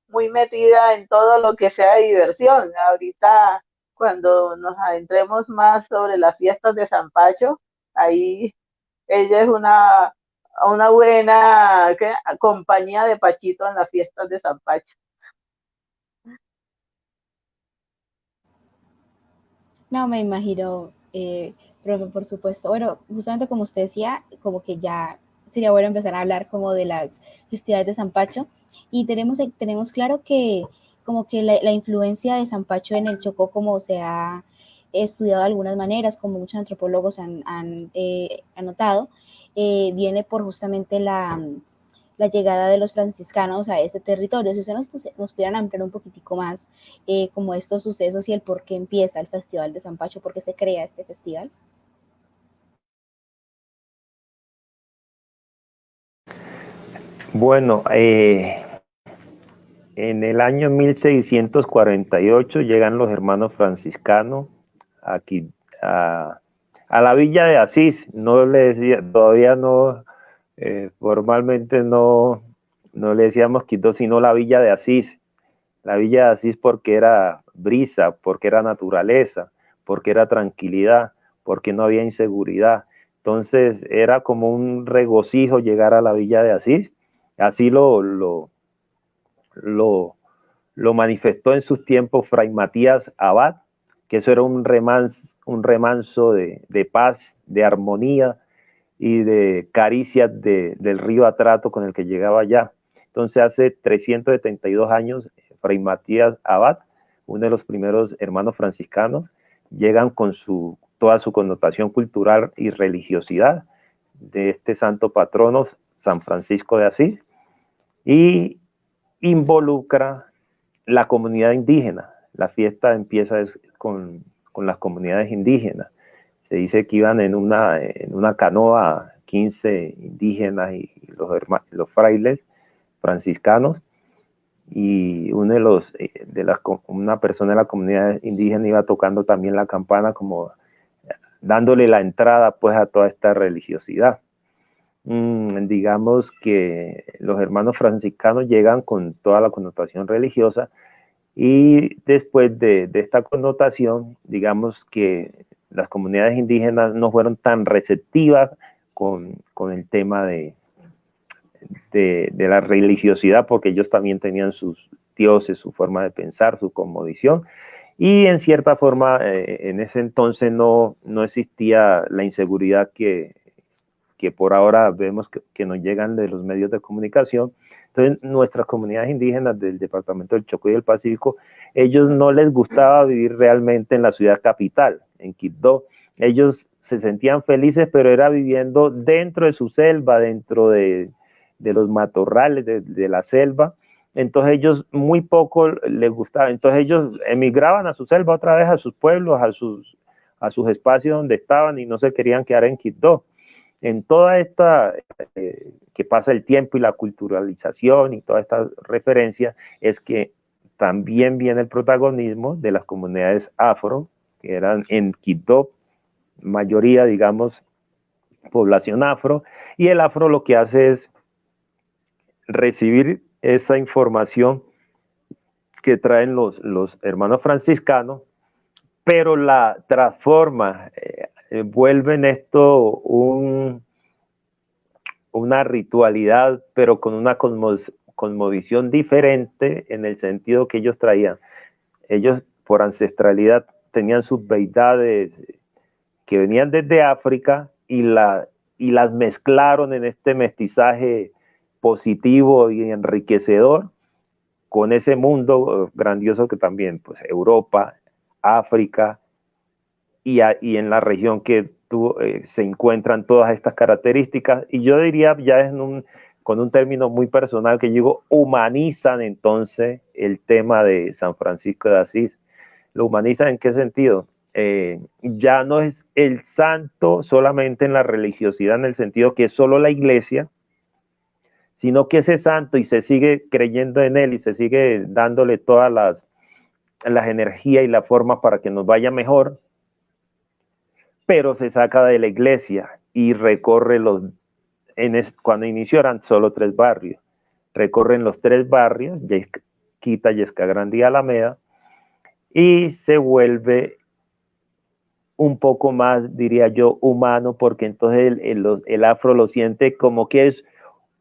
Muy metida en todo lo que sea diversión. Ahorita, cuando nos adentremos más sobre las fiestas de San Pacho, ahí ella es una buena ¿qué? Compañía de Pachito en las fiestas de San Pacho. No, me imagino, profe, por supuesto. Bueno, justamente como usted decía, como que ya sería bueno empezar a hablar como de las festividades de San Pacho. Y tenemos claro que como que la influencia de San Pacho en el Chocó, como se ha estudiado de algunas maneras, como muchos antropólogos han anotado, viene por justamente la llegada de los franciscanos a este territorio. Si usted nos pudieran ampliar un poquitico más como estos sucesos y el por qué empieza el Festival de San Pacho, por qué se crea este festival. Bueno, en el año 1648 llegan los hermanos franciscanos aquí a la villa de Asís. No le decía, todavía no, formalmente no le decíamos Quito, sino la villa de Asís. La villa de Asís porque era brisa, porque era naturaleza, porque era tranquilidad, porque no había inseguridad. Entonces era como un regocijo llegar a la villa de Asís. Así lo, lo manifestó en sus tiempos Fray Matías Abad, que eso era un remanso de paz, de armonía y de caricias del río Atrato con el que llegaba allá. Entonces hace 372 años, Fray Matías Abad, uno de los primeros hermanos franciscanos, llegan con toda su connotación cultural y religiosidad de este santo patrono, San Francisco de Asís, y involucra la comunidad indígena. La fiesta empieza con las comunidades indígenas. Se dice que iban en una canoa 15 indígenas y los frailes franciscanos, y una persona de la comunidad indígena iba tocando también la campana, como dándole la entrada pues a toda esta religiosidad. digamos que los hermanos franciscanos llegan con toda la connotación religiosa y después de esta connotación, digamos que las comunidades indígenas no fueron tan receptivas con el tema de la religiosidad, porque ellos también tenían sus dioses, su forma de pensar, su cosmovisión, y en cierta forma en ese entonces no existía la inseguridad que por ahora vemos que nos llegan de los medios de comunicación. Entonces nuestras comunidades indígenas del departamento del Chocó y del Pacífico, ellos no les gustaba vivir realmente en la ciudad capital, en Quibdó. Ellos se sentían felices, pero era viviendo dentro de su selva, dentro de los matorrales de la selva. Entonces ellos muy poco les gustaba. Entonces ellos emigraban a su selva otra vez, a sus pueblos, a sus espacios donde estaban y no se querían quedar en Quibdó. En toda esta, que pasa el tiempo y la culturalización y toda esta referencia, es que también viene el protagonismo de las comunidades afro, que eran en Quibdó, mayoría, digamos, población afro, y el afro lo que hace es recibir esa información que traen los hermanos franciscanos, pero la transforma, vuelve en esto una ritualidad, pero con una cosmovisión diferente en el sentido que ellos traían. Ellos por ancestralidad tenían sus deidades que venían desde África y las mezclaron en este mestizaje positivo y enriquecedor con ese mundo grandioso que también, pues Europa, África y en la región que se encuentran todas estas características, y yo diría ya con un término muy personal que digo, humanizan entonces el tema de San Francisco de Asís. ¿Lo humanizan en qué sentido? Ya no es el santo solamente en la religiosidad, en el sentido que es solo la iglesia, sino que ese santo y se sigue creyendo en él y se sigue dándole todas las energías y la forma para que nos vaya mejor, pero se saca de la iglesia y recorre cuando inició eran solo 3 barrios, recorren los 3 barrios, Yesquita, Yesca Grande y Alameda, y se vuelve un poco más, diría yo, humano, porque entonces el afro lo siente como que es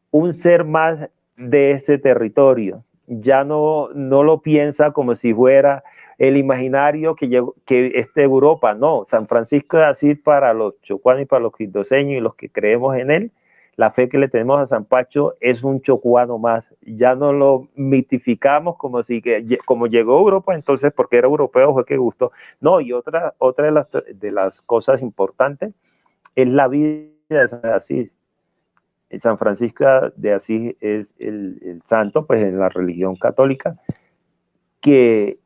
un ser más de ese territorio, ya no lo piensa como si fuera el imaginario que es de Europa, no, San Francisco de Asís para los chocuanos y para los quibdoseños y los que creemos en él, la fe que le tenemos a San Pacho es un chocuano más, ya no lo mitificamos como como llegó a Europa, entonces porque era europeo fue que gustó, no, y otra de las cosas importantes es la vida de San Asís. San Francisco de Asís es el santo, pues en la religión católica, que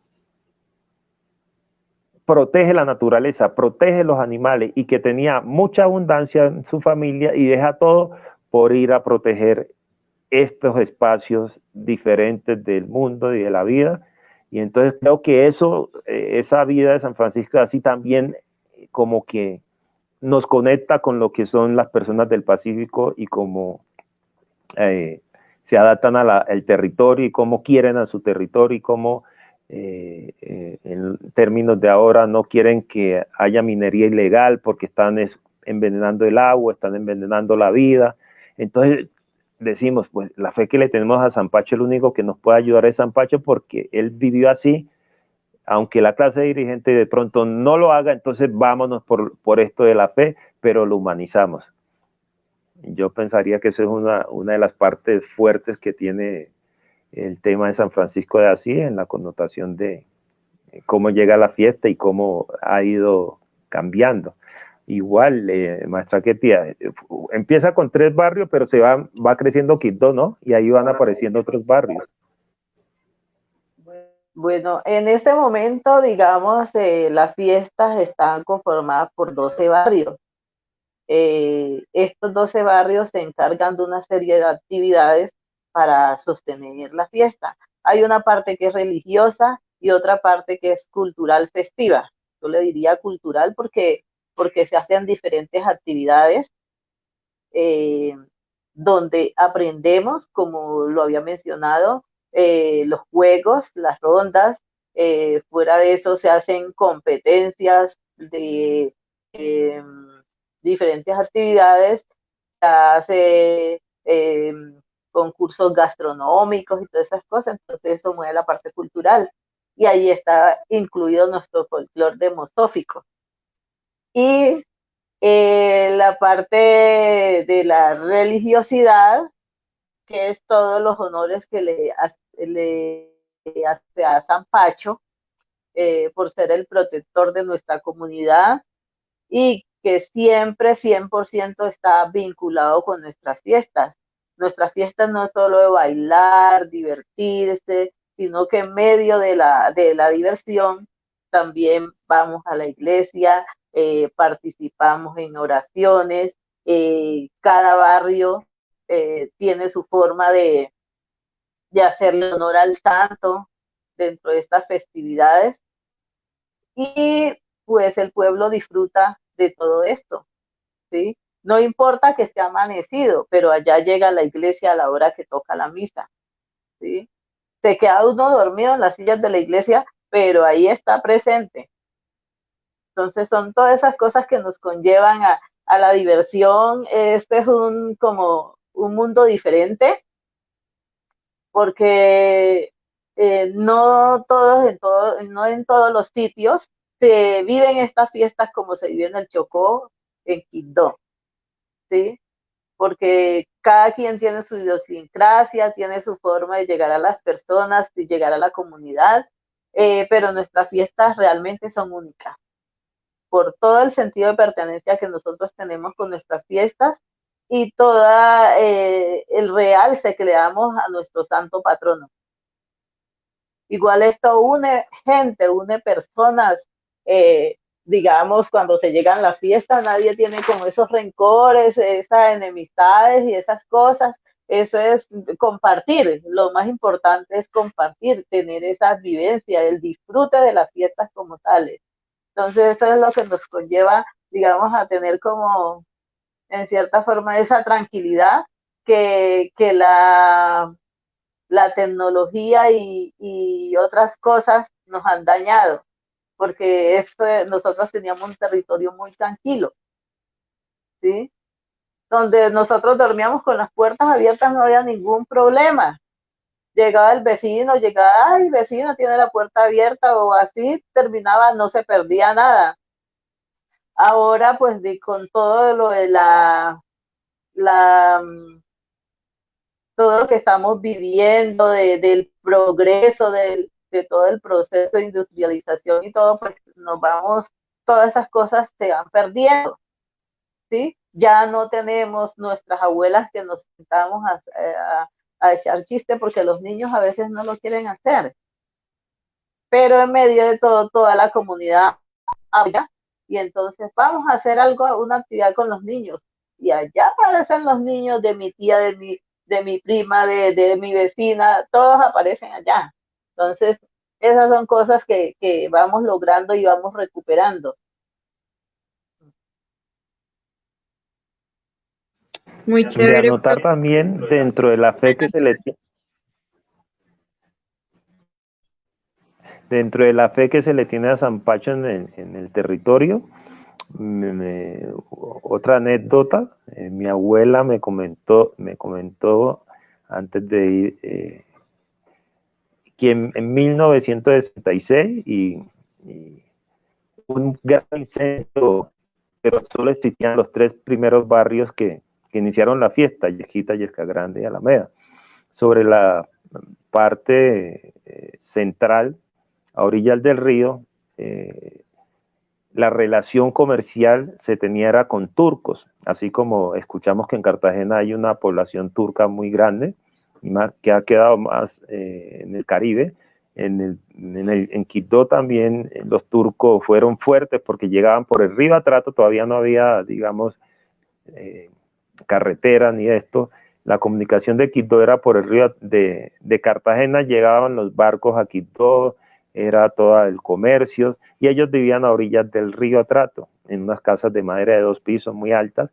protege la naturaleza, protege los animales y que tenía mucha abundancia en su familia y deja todo por ir a proteger estos espacios diferentes del mundo y de la vida. Y entonces creo que esa vida de San Francisco de Asís también como que nos conecta con lo que son las personas del Pacífico y cómo se adaptan al territorio y cómo quieren a su territorio y cómo en términos de ahora no quieren que haya minería ilegal porque están envenenando el agua, están envenenando la vida. Entonces decimos, pues la fe que le tenemos a San Pacho, el único que nos puede ayudar es San Pacho porque él vivió así, aunque la clase dirigente de pronto no lo haga, entonces vámonos por esto de la fe, pero lo humanizamos. Yo pensaría que eso es una de las partes fuertes que tiene el tema de San Francisco de Asís en la connotación de cómo llega la fiesta y cómo ha ido cambiando. Igual, maestra Ketia, empieza con 3 barrios, pero se va creciendo Quibdó, ¿no? Y ahí van apareciendo otros barrios. Bueno, en este momento, digamos, las fiestas están conformadas por 12 barrios. Estos 12 barrios se encargan de una serie de actividades para sostener la fiesta. Hay una parte que es religiosa y otra parte que es cultural festiva. Yo le diría cultural porque se hacen diferentes actividades donde aprendemos, como lo había mencionado, los juegos, las rondas. Fuera de eso se hacen competencias de diferentes actividades, se hace concursos gastronómicos y todas esas cosas, entonces eso mueve la parte cultural. Y ahí está incluido nuestro folclore demosófico. Y la parte de la religiosidad, que es todos los honores que le hace a San Pacho, por ser el protector de nuestra comunidad, y que siempre 100% está vinculado con nuestras fiestas. Nuestras fiestas no es solo de bailar, divertirse, sino que en medio de la diversión también vamos a la iglesia, participamos en oraciones, cada barrio tiene su forma de hacerle honor al santo dentro de estas festividades, y pues el pueblo disfruta de todo esto, ¿sí? No importa que esté amanecido, pero allá llega a la iglesia a la hora que toca la misa, ¿sí? Se queda uno dormido en las sillas de la iglesia, pero ahí está presente. Entonces son todas esas cosas que nos conllevan a la diversión. Este es como un mundo diferente, porque no no en todos los sitios se viven estas fiestas como se vive en el Chocó, en Quibdó, ¿sí? Porque cada quien tiene su idiosincrasia, tiene su forma de llegar a las personas, de llegar a la comunidad, pero nuestras fiestas realmente son únicas, por todo el sentido de pertenencia que nosotros tenemos con nuestras fiestas y toda el realce que le damos a nuestro santo patrono. Igual esto une gente, une personas, digamos, cuando se llegan las fiestas, nadie tiene como esos rencores, esas enemistades y esas cosas. Eso es compartir, lo más importante es compartir, tener esa vivencia, el disfrute de las fiestas como tales. Entonces eso es lo que nos conlleva, digamos, a tener como, en cierta forma, esa tranquilidad que la tecnología y otras cosas nos han dañado, porque nosotros teníamos un territorio muy tranquilo, ¿sí? Donde nosotros dormíamos con las puertas abiertas, no había ningún problema. Llegaba el vecino, ay, vecino tiene la puerta abierta, o así terminaba, no se perdía nada. Ahora, pues, con todo lo de todo lo que estamos viviendo, del progreso, de todo el proceso de industrialización y todo, pues todas esas cosas se van perdiendo, ¿sí? Ya no tenemos nuestras abuelas que nos sentamos a echar chiste, porque los niños a veces no lo quieren hacer, pero en medio de todo, toda la comunidad habla, y entonces vamos a hacer una actividad con los niños, y allá aparecen los niños de mi tía, de mi prima, de mi vecina, todos aparecen allá. Entonces, esas son cosas que vamos logrando y vamos recuperando. Muy chévere. De anotar también dentro de la fe que se le tiene. Dentro de la fe que se le tiene a San Pacho en el territorio, otra anécdota, mi abuela me comentó antes de ir que en 1966 un gran incendio, pero solo existían los tres primeros barrios que iniciaron la fiesta, Yesquita, Yesca Grande y Alameda. Sobre la parte central, a orillas del río, la relación comercial se tenía era con turcos, así como escuchamos que en Cartagena hay una población turca muy grande, y más, que ha quedado más en el Caribe. En Quibdó también los turcos fueron fuertes porque llegaban por el río Atrato, todavía no había, digamos, carretera ni esto. La comunicación de Quibdó era por el río de Cartagena, llegaban los barcos a Quibdó, era todo el comercio, y ellos vivían a orillas del río Atrato, en unas casas de madera de 2 pisos muy altas,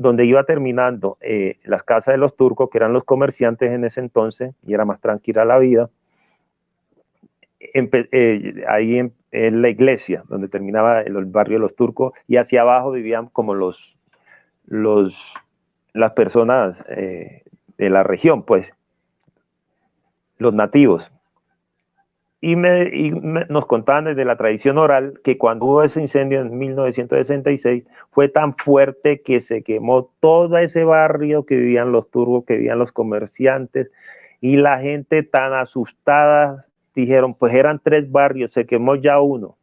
donde iba terminando las casas de los turcos, que eran los comerciantes en ese entonces, y era más tranquila la vida, ahí en la iglesia, donde terminaba el barrio de los turcos, y hacia abajo vivían como las personas de la región, pues, los nativos. Nos contaban desde la tradición oral que cuando hubo ese incendio en 1966 fue tan fuerte que se quemó todo ese barrio, que vivían los turcos, que vivían los comerciantes, y la gente tan asustada dijeron, pues eran 3 barrios, se quemó ya uno,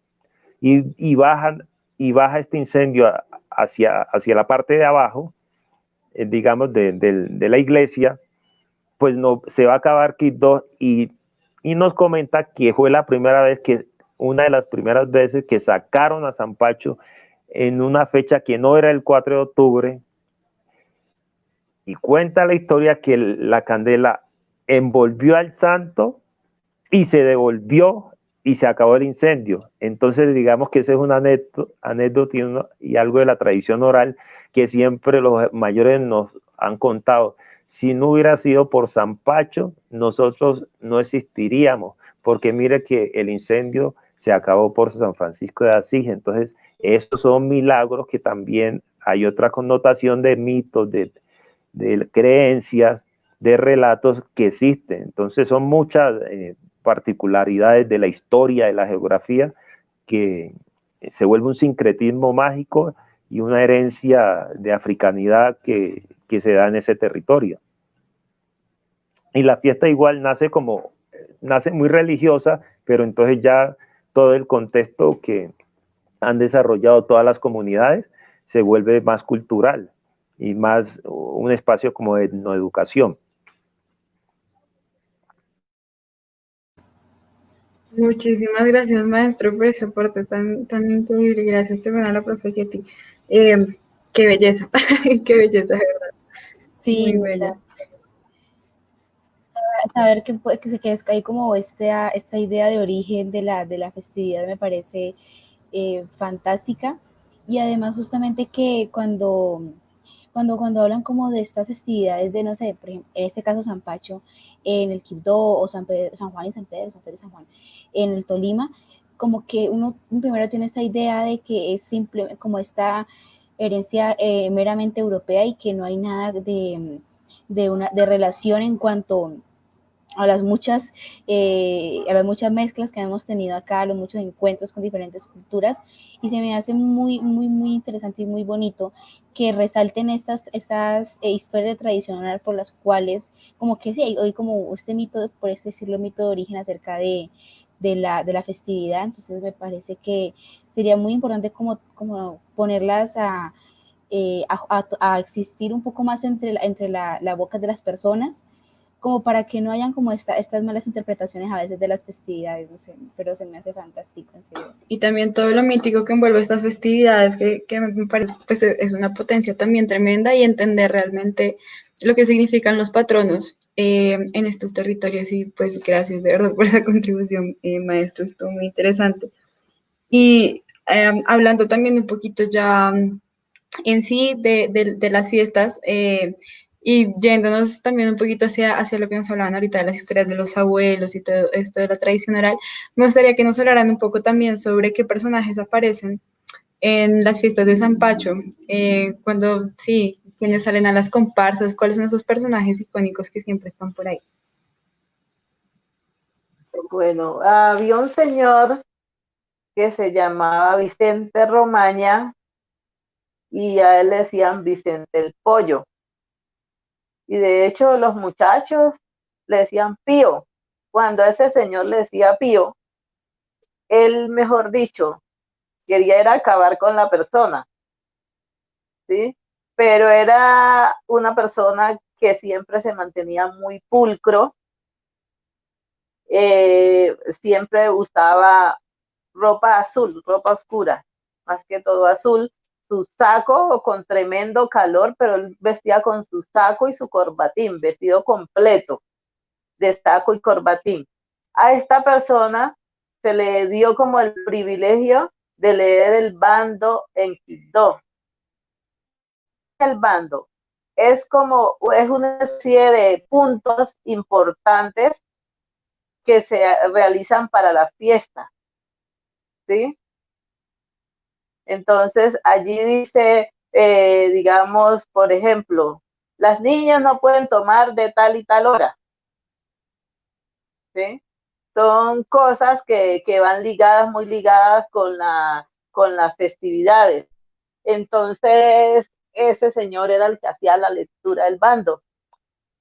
y baja este incendio hacia la parte de abajo, digamos, de la iglesia, pues no, se va a acabar Quibdó, y nos comenta que fue una de las primeras veces que sacaron a San Pacho en una fecha que no era el 4 de octubre, y cuenta la historia que la candela envolvió al santo y se devolvió y se acabó el incendio. Entonces digamos que esa es una anécdota y algo de la tradición oral que siempre los mayores nos han contado. Si no hubiera sido por San Pacho, nosotros no existiríamos, porque mire que el incendio se acabó por San Francisco de Asís. Entonces, estos son milagros que también hay otra connotación de mitos, de creencias, de relatos que existen. Entonces, son muchas particularidades de la historia, de la geografía, que se vuelve un sincretismo mágico y una herencia de africanidad que se da en ese territorio. Y la fiesta igual nace muy religiosa, pero entonces ya todo el contexto que han desarrollado todas las comunidades se vuelve más cultural y más un espacio como de etnoeducación. Muchísimas gracias, maestro, por ese aporte tan increíble. Gracias también a la profe Ketty. Qué belleza, qué belleza, de verdad. Sí, Muy bella. saber que hay como esta idea de origen de la festividad me parece fantástica. Y además justamente que cuando hablan como de estas festividades de, no sé, por ejemplo, en este caso San Pacho, en el Quibdó, o San Juan y San Pedro, San Pedro y San Juan, en el Tolima, como que uno primero tiene esta idea de que es simple, como esta herencia meramente europea, y que no hay nada de relación en cuanto a las muchas mezclas que hemos tenido acá, a los muchos encuentros con diferentes culturas, y se me hace muy, muy, muy interesante y muy bonito que resalten estas historias tradicionales por las cuales, como que sí, hay como este mito, por este decirlo, mito de origen acerca de la festividad. Entonces me parece que sería muy importante como ponerlas a existir un poco más entre la boca de las personas, como para que no hayan como estas malas interpretaciones a veces de las festividades, no sé, pero se me hace fantástico, en serio. Y también todo lo mítico que envuelve estas festividades, que me parece, pues es una potencia también tremenda, y entender realmente lo que significan los patronos en estos territorios. Y pues gracias de verdad por esa contribución, maestro, estuvo muy interesante. Y hablando también un poquito ya en sí de las fiestas, y yéndonos también un poquito hacia lo que nos hablaban ahorita de las historias de los abuelos y todo esto de la tradición oral, me gustaría que nos hablaran un poco también sobre qué personajes aparecen en las fiestas de San Pacho, cuando sí, quienes salen a las comparsas, cuáles son esos personajes icónicos que siempre están por ahí. Bueno, había un señor que se llamaba Vicente Romaña, y a él le decían Vicente el Pollo. Y de hecho los muchachos le decían Pío. Cuando ese señor le decía Pío, él, mejor dicho, quería era acabar con la persona, ¿sí? Pero era una persona que siempre se mantenía muy pulcro, siempre usaba ropa azul, ropa oscura, más que todo azul, su saco con tremendo calor, pero él vestía con su saco y su corbatín, vestido completo de saco y corbatín. A esta persona se le dio como el privilegio de leer el bando en Quibdó. el bando? Es una serie de puntos importantes que se realizan para la fiesta, ¿sí? Entonces, allí dice, digamos, por ejemplo, las niñas no pueden tomar de tal y tal hora, ¿sí? Son cosas que van ligadas, muy ligadas con las festividades. Entonces, ese señor era el que hacía la lectura del bando.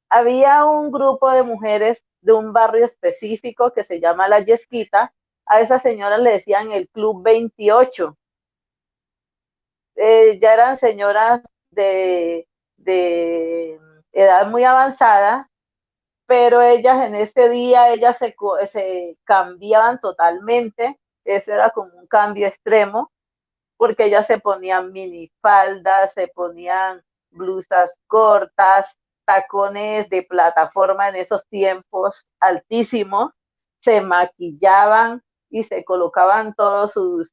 Había un grupo de mujeres de un barrio específico que se llama La Yesquita. A esa señora le decían el Club 28. Ya eran señoras de edad muy avanzada, pero ellas en ese día, ellas se cambiaban totalmente. Eso era como un cambio extremo, porque ellas se ponían minifaldas, se ponían blusas cortas, tacones de plataforma en esos tiempos altísimos, se maquillaban y se colocaban todos sus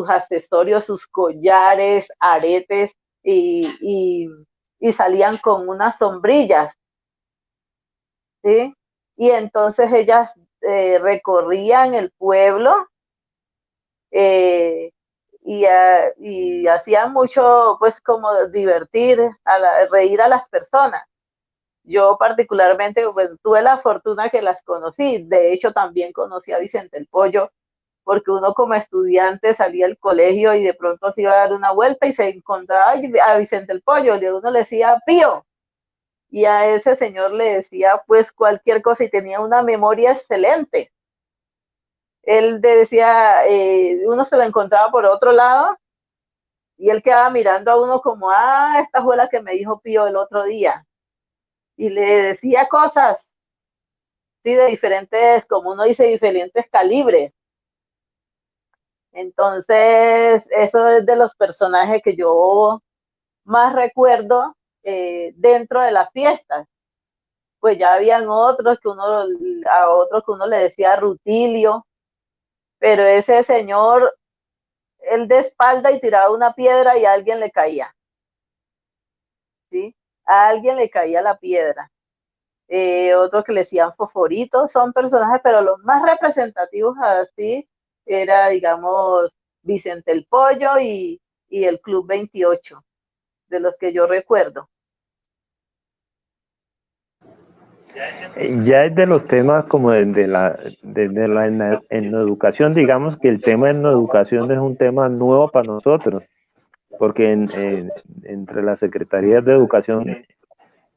accesorios, sus collares, aretes y salían con unas sombrillas, ¿sí? Y entonces ellas recorrían el pueblo, eh, y hacían mucho, pues, como divertir, reír a las personas. Yo particularmente, pues, tuve la fortuna que las conocí. De hecho, también conocí a Vicente el Pollo, porque uno como estudiante salía del colegio y de pronto se iba a dar una vuelta y se encontraba a Vicente el Pollo, y uno le decía Pío, y a ese señor le decía pues cualquier cosa y tenía una memoria excelente. Él decía, uno se lo encontraba por otro lado y él quedaba mirando a uno como, esta fue la que me dijo Pío el otro día. Y le decía cosas, sí, de diferentes, como uno dice, diferentes calibres. Entonces, eso es de los personajes que yo más recuerdo dentro de las fiestas. Pues ya habían otros a otros que uno le decía Rutilio, pero ese señor, él de espalda y tiraba una piedra y a alguien le caía, ¿sí? A alguien le caía la piedra. Otros que le decían Fosforito, son personajes, pero los más representativos así era, digamos, Vicente el Pollo y el Club 28, de los que yo recuerdo. Ya es de los temas como en educación, digamos que el tema en educación es un tema nuevo para nosotros, porque entre las secretarías de educación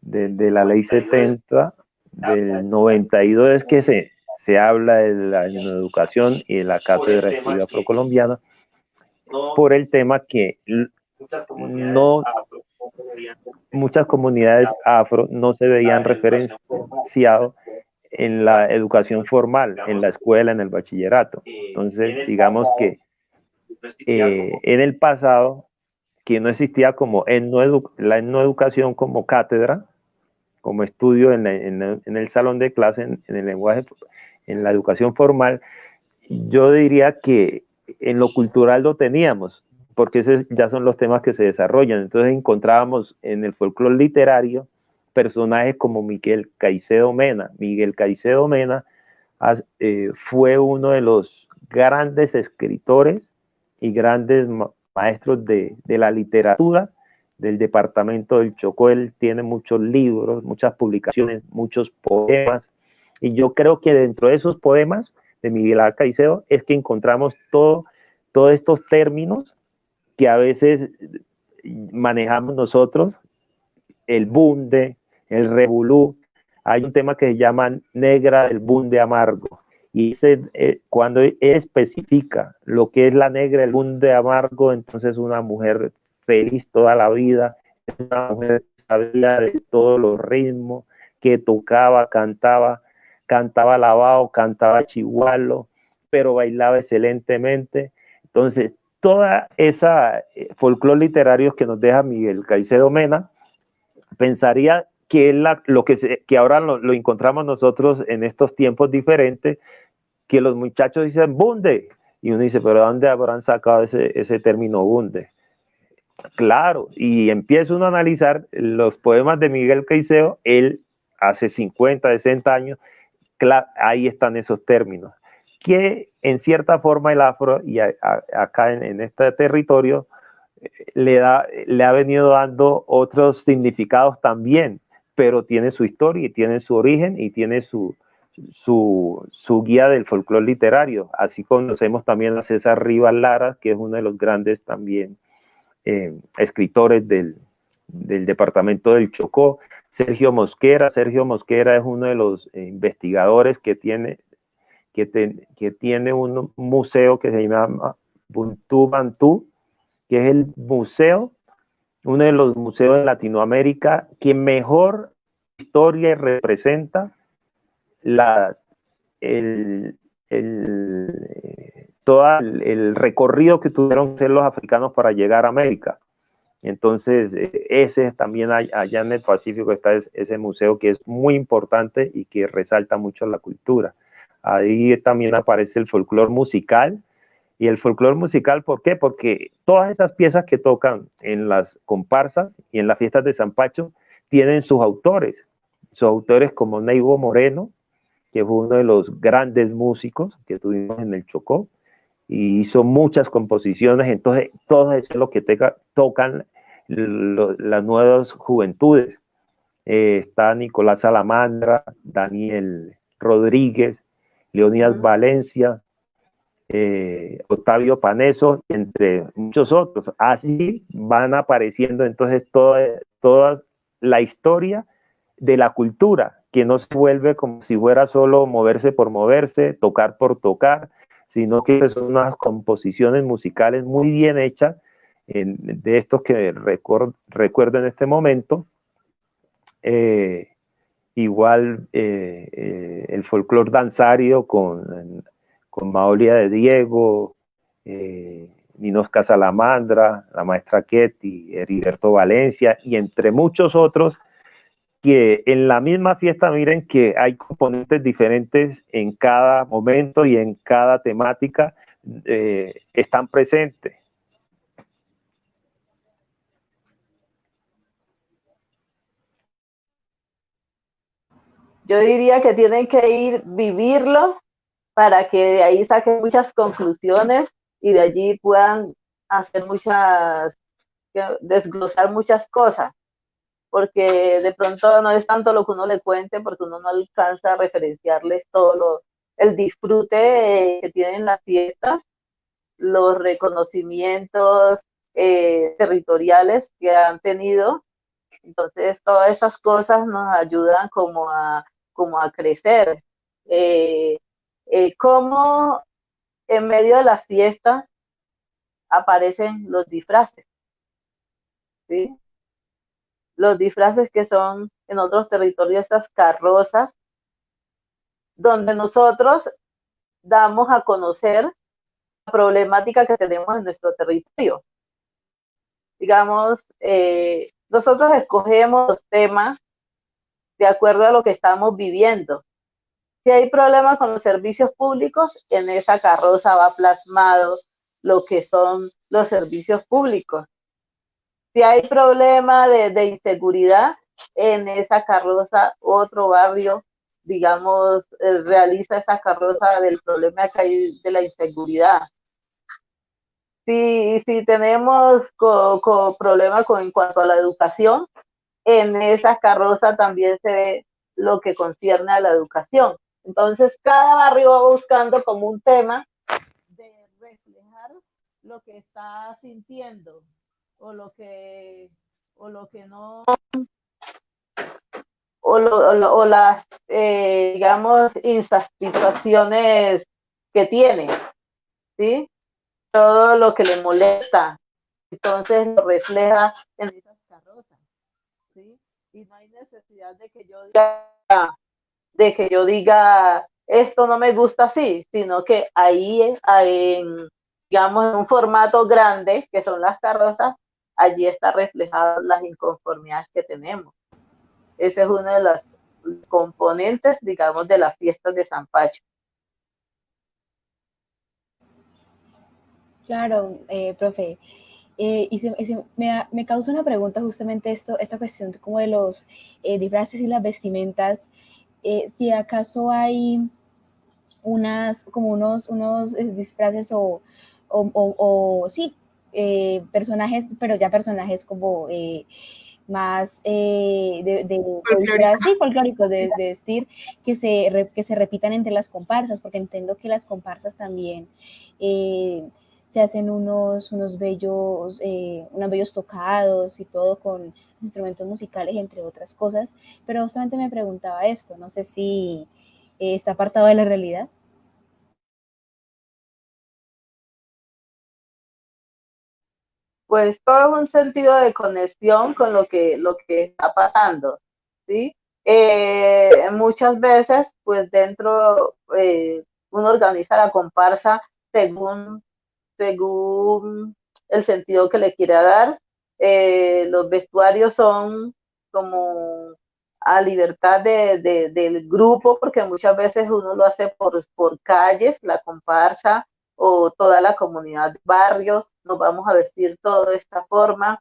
de la ley 70 del 92 es que se habla de la educación y de la cátedra de estudio afrocolombiana, por el tema que no muchas comunidades afro no se veían referenciados en la educación formal, en la escuela, en el bachillerato. Entonces, digamos que en el pasado, que no existía como la etnoeducación como cátedra, como estudio en el salón de clase, en el lenguaje, en la educación formal, yo diría que en lo cultural lo teníamos, porque esos ya son los temas que se desarrollan. Entonces encontrábamos en el folclore literario personajes como Miguel Caicedo Mena. Miguel Caicedo Mena fue uno de los grandes escritores y grandes maestros de la literatura del departamento del Chocó. Él tiene muchos libros, muchas publicaciones, muchos poemas, y yo creo que dentro de esos poemas de Miguel A. Caicedo es que encontramos todos estos términos que a veces manejamos nosotros, el bunde, el revolú. Hay un tema que se llama negra del bunde amargo, y cuando él especifica lo que es la negra del bunde amargo, entonces una mujer feliz toda la vida, una mujer que sabía de todos los ritmos, que tocaba, cantaba lavado, cantaba chihualo, pero bailaba excelentemente. Entonces, toda esa folclore literario que nos deja Miguel Caicedo Mena, pensaría que es que ahora lo encontramos nosotros en estos tiempos diferentes, que los muchachos dicen bunde, y uno dice, pero ¿dónde habrán sacado ese término bunde? Claro, y empieza uno a analizar los poemas de Miguel Caicedo, él hace 50, 60 años, ahí están esos términos, que en cierta forma el afro, y acá en este territorio, le ha venido dando otros significados también, pero tiene su historia y tiene su origen y tiene su guía del folclore literario. Así conocemos también a César Rivas Lara, que es uno de los grandes también escritores del departamento del Chocó. Sergio Mosquera es uno de los investigadores que tiene un museo que se llama Buntu Bantú, que es el museo, uno de los museos de Latinoamérica que mejor historia representa todo el recorrido que tuvieron que hacer los africanos para llegar a América. Entonces, ese también allá en el Pacífico está ese museo que es muy importante y que resalta mucho la cultura. Ahí también aparece el folclore musical. Y el folclore musical, ¿por qué? Porque todas esas piezas que tocan en las comparsas y en las fiestas de Zampacho tienen sus autores como Neivo Moreno, que fue uno de los grandes músicos que tuvimos en el Chocó, y hizo muchas composiciones. Entonces todo eso es lo que tocan las nuevas juventudes. Está Nicolás Salamandra, Daniel Rodríguez, Leonidas Valencia, Octavio Paneso, entre muchos otros. Así van apareciendo entonces toda la historia de la cultura, que no se vuelve como si fuera solo moverse por moverse, tocar por tocar, sino que son unas composiciones musicales muy bien hechas, de estos que recuerdo en este momento. Igual el folclore danzario con Maolia de Diego, Ninosca Salamandra, la maestra Ketty, Heriberto Valencia, y entre muchos otros, que en la misma fiesta miren que hay componentes diferentes en cada momento y en cada temática, están presentes. Yo diría que tienen que ir vivirlo para que de ahí saquen muchas conclusiones y de allí puedan hacer desglosar muchas cosas, porque de pronto no es tanto lo que uno le cuente, porque uno no alcanza a referenciarles el disfrute que tienen las fiestas, los reconocimientos territoriales que han tenido. Entonces todas esas cosas nos ayudan como a crecer. Cómo en medio de la fiesta aparecen los disfraces, ¿sí? Los disfraces que son en otros territorios estas carrozas, donde nosotros damos a conocer la problemática que tenemos en nuestro territorio. Digamos, nosotros escogemos los temas de acuerdo a lo que estamos viviendo. Si hay problemas con los servicios públicos, en esa carroza va plasmado lo que son los servicios públicos. Si hay problema de inseguridad, en esa carroza otro barrio, digamos, realiza esa carroza del problema que hay de la inseguridad. Si tenemos problemas en cuanto a la educación, en esa carroza también se ve lo que concierne a la educación. Entonces, cada barrio va buscando como un tema de reflejar lo que está sintiendo o lo que no, o las, digamos, insatisfacciones que tiene, ¿sí? Todo lo que le molesta, entonces lo refleja en esas carrozas, ¿sí? Y no hay necesidad de que yo diga esto no me gusta así, sino que ahí digamos, en un formato grande, que son las carrozas, allí está reflejadas las inconformidades que tenemos. Ese es uno de los componentes, digamos, de las fiestas de Zampacho. Claro, profe. Me causa una pregunta justamente esta cuestión como de los disfraces y las vestimentas. Si acaso hay unos disfraces o sí, personajes, pero ya personajes como más sí, folclóricos de vestir que se repitan entre las comparsas, porque entiendo que las comparsas también se hacen unos bellos tocados y todo con instrumentos musicales, entre otras cosas, pero justamente me preguntaba esto, no sé si está apartado de la realidad. Pues todo es un sentido de conexión con lo que está pasando, ¿sí? Muchas veces, pues dentro, uno organiza la comparsa según, según el sentido que le quiera dar. Los vestuarios son como a libertad del grupo, porque muchas veces uno lo hace por calles, la comparsa, o toda la comunidad de barrio, nos vamos a vestir todo de esta forma.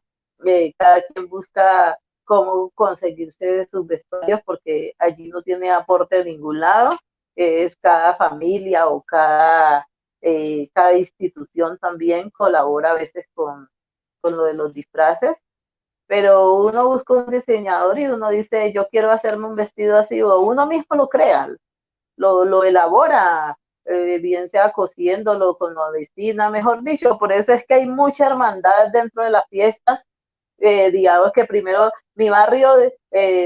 Cada quien busca cómo conseguirse sus vestuarios, porque allí no tiene aporte de ningún lado. Es cada familia o cada institución también colabora a veces con lo de los disfraces, pero uno busca un diseñador y uno dice, yo quiero hacerme un vestido así, o uno mismo lo crea, lo elabora, bien sea cosiéndolo con la vecina, mejor dicho. Por eso es que hay mucha hermandad dentro de las fiestas. Digamos que primero mi barrio,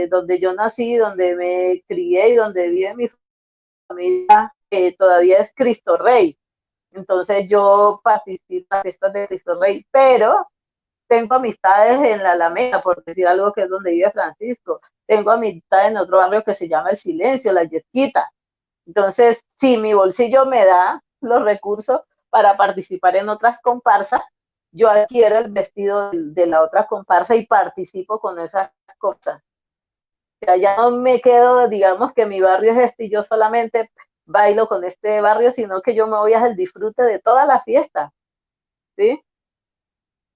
donde yo nací, donde me crié y donde vive mi familia, todavía es Cristo Rey. Entonces yo participo en las fiestas de Cristo Rey, pero tengo amistades en la Alameda, por decir algo, que es donde vive Francisco. Tengo amistades en otro barrio que se llama El Silencio, La Yesquita. Entonces, si mi bolsillo me da los recursos para participar en otras comparsas, yo adquiero el vestido de la otra comparsa y participo con esas cosas. O sea, ya no me quedo, digamos que mi barrio es este y yo solamente bailo con este barrio, sino que yo me voy al disfrute de toda la fiesta, ¿sí?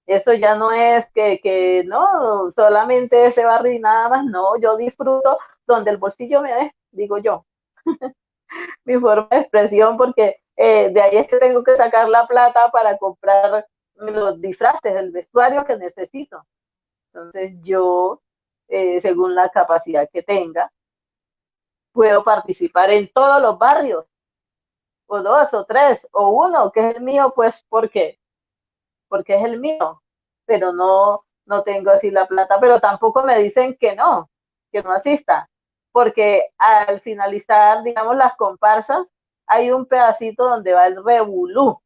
Eso ya no es que no, solamente ese barrio y nada más, no, yo disfruto donde el bolsillo me dé, digo yo, mi forma de expresión, porque de ahí es que tengo que sacar la plata para comprar los disfraces, el vestuario que necesito. Entonces yo, según la capacidad que tenga, puedo participar en todos los barrios, o dos, o tres, o uno, que es el mío, pues, ¿por qué? Porque es el mío, pero no tengo así la plata, pero tampoco me dicen que no asista, porque al finalizar, digamos, las comparsas, hay un pedacito donde va el revolú.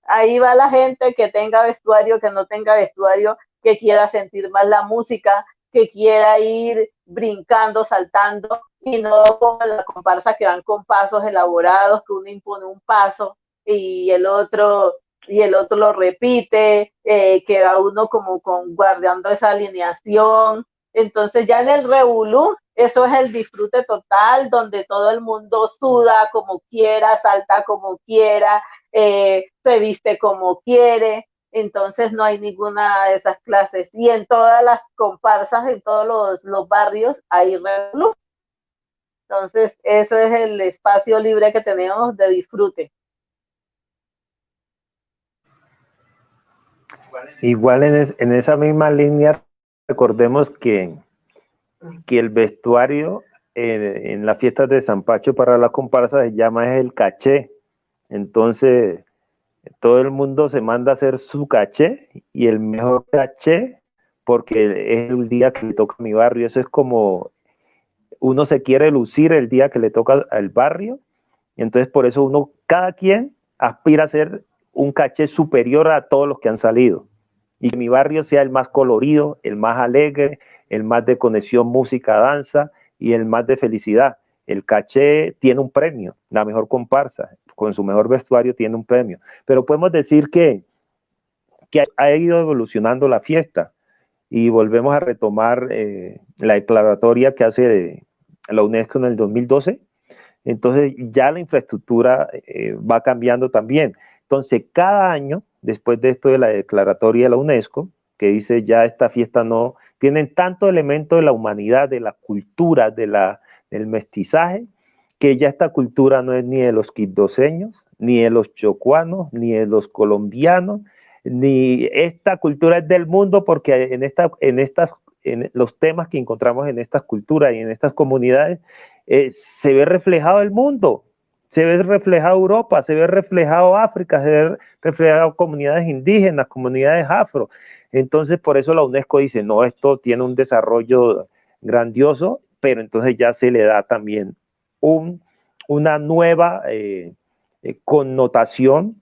Ahí va la gente que tenga vestuario, que no tenga vestuario, que quiera sentir más la música, que quiera ir brincando, saltando, y no como en la comparsa que van con pasos elaborados, que uno impone un paso y el otro lo repite, que va uno como guardando esa alineación. Entonces ya en el revolú, eso es el disfrute total, donde todo el mundo suda como quiera, salta como quiera, se viste como quiere. Entonces no hay ninguna de esas clases. Y en todas las comparsas, en todos los barrios, hay revolú. Entonces, eso es el espacio libre que tenemos de disfrute. Igual en esa misma línea, recordemos que el vestuario en las fiestas de San Pacho para la comparsa se llama el caché. Entonces, todo el mundo se manda a hacer su caché y el mejor caché porque es el día que le toca a mi barrio. Eso es como uno se quiere lucir el día que le toca al barrio, y entonces por eso cada quien aspira a ser un caché superior a todos los que han salido, y que mi barrio sea el más colorido, el más alegre, el más de conexión música, danza, y el más de felicidad. El caché tiene un premio, la mejor comparsa, con su mejor vestuario tiene un premio, pero podemos decir que ha ido evolucionando la fiesta, y volvemos a retomar la declaratoria que hace la UNESCO en el 2012. Entonces ya la infraestructura va cambiando también. Entonces cada año después de esto de la declaratoria de la UNESCO, que dice ya esta fiesta no, tienen tanto elemento de la humanidad, de la cultura, del mestizaje, que ya esta cultura no es ni de los quindoseños, ni de los chocuanos, ni de los colombianos, ni esta cultura es del mundo, porque en los temas que encontramos en estas culturas y en estas comunidades, se ve reflejado el mundo, se ve reflejado Europa, se ve reflejado África, se ve reflejado comunidades indígenas, comunidades afro. Entonces, por eso la UNESCO dice, no, esto tiene un desarrollo grandioso, pero entonces ya se le da también una nueva connotación,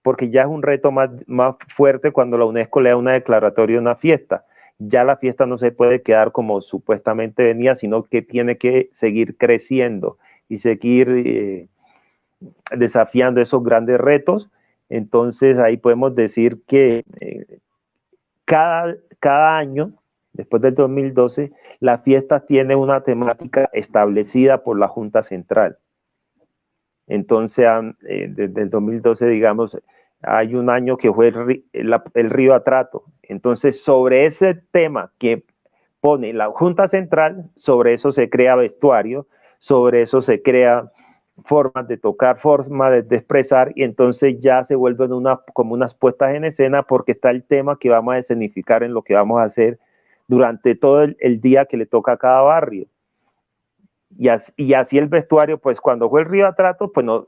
porque ya es un reto más fuerte cuando la UNESCO le da una declaratoria de una fiesta. Ya la fiesta no se puede quedar como supuestamente venía, sino que tiene que seguir creciendo y seguir desafiando esos grandes retos. Entonces ahí podemos decir que cada año, después del 2012, la fiesta tiene una temática establecida por la Junta Central. Entonces, desde el 2012, digamos, hay un año que fue el Río Atrato. Entonces, sobre ese tema que pone la Junta Central, sobre eso se crea vestuario, sobre eso se crea formas de tocar, formas de expresar, y entonces ya se vuelven como unas puestas en escena, porque está el tema que vamos a escenificar en lo que vamos a hacer durante todo el día que le toca a cada barrio. Y así el vestuario, pues cuando fue el Río Atrato, pues no,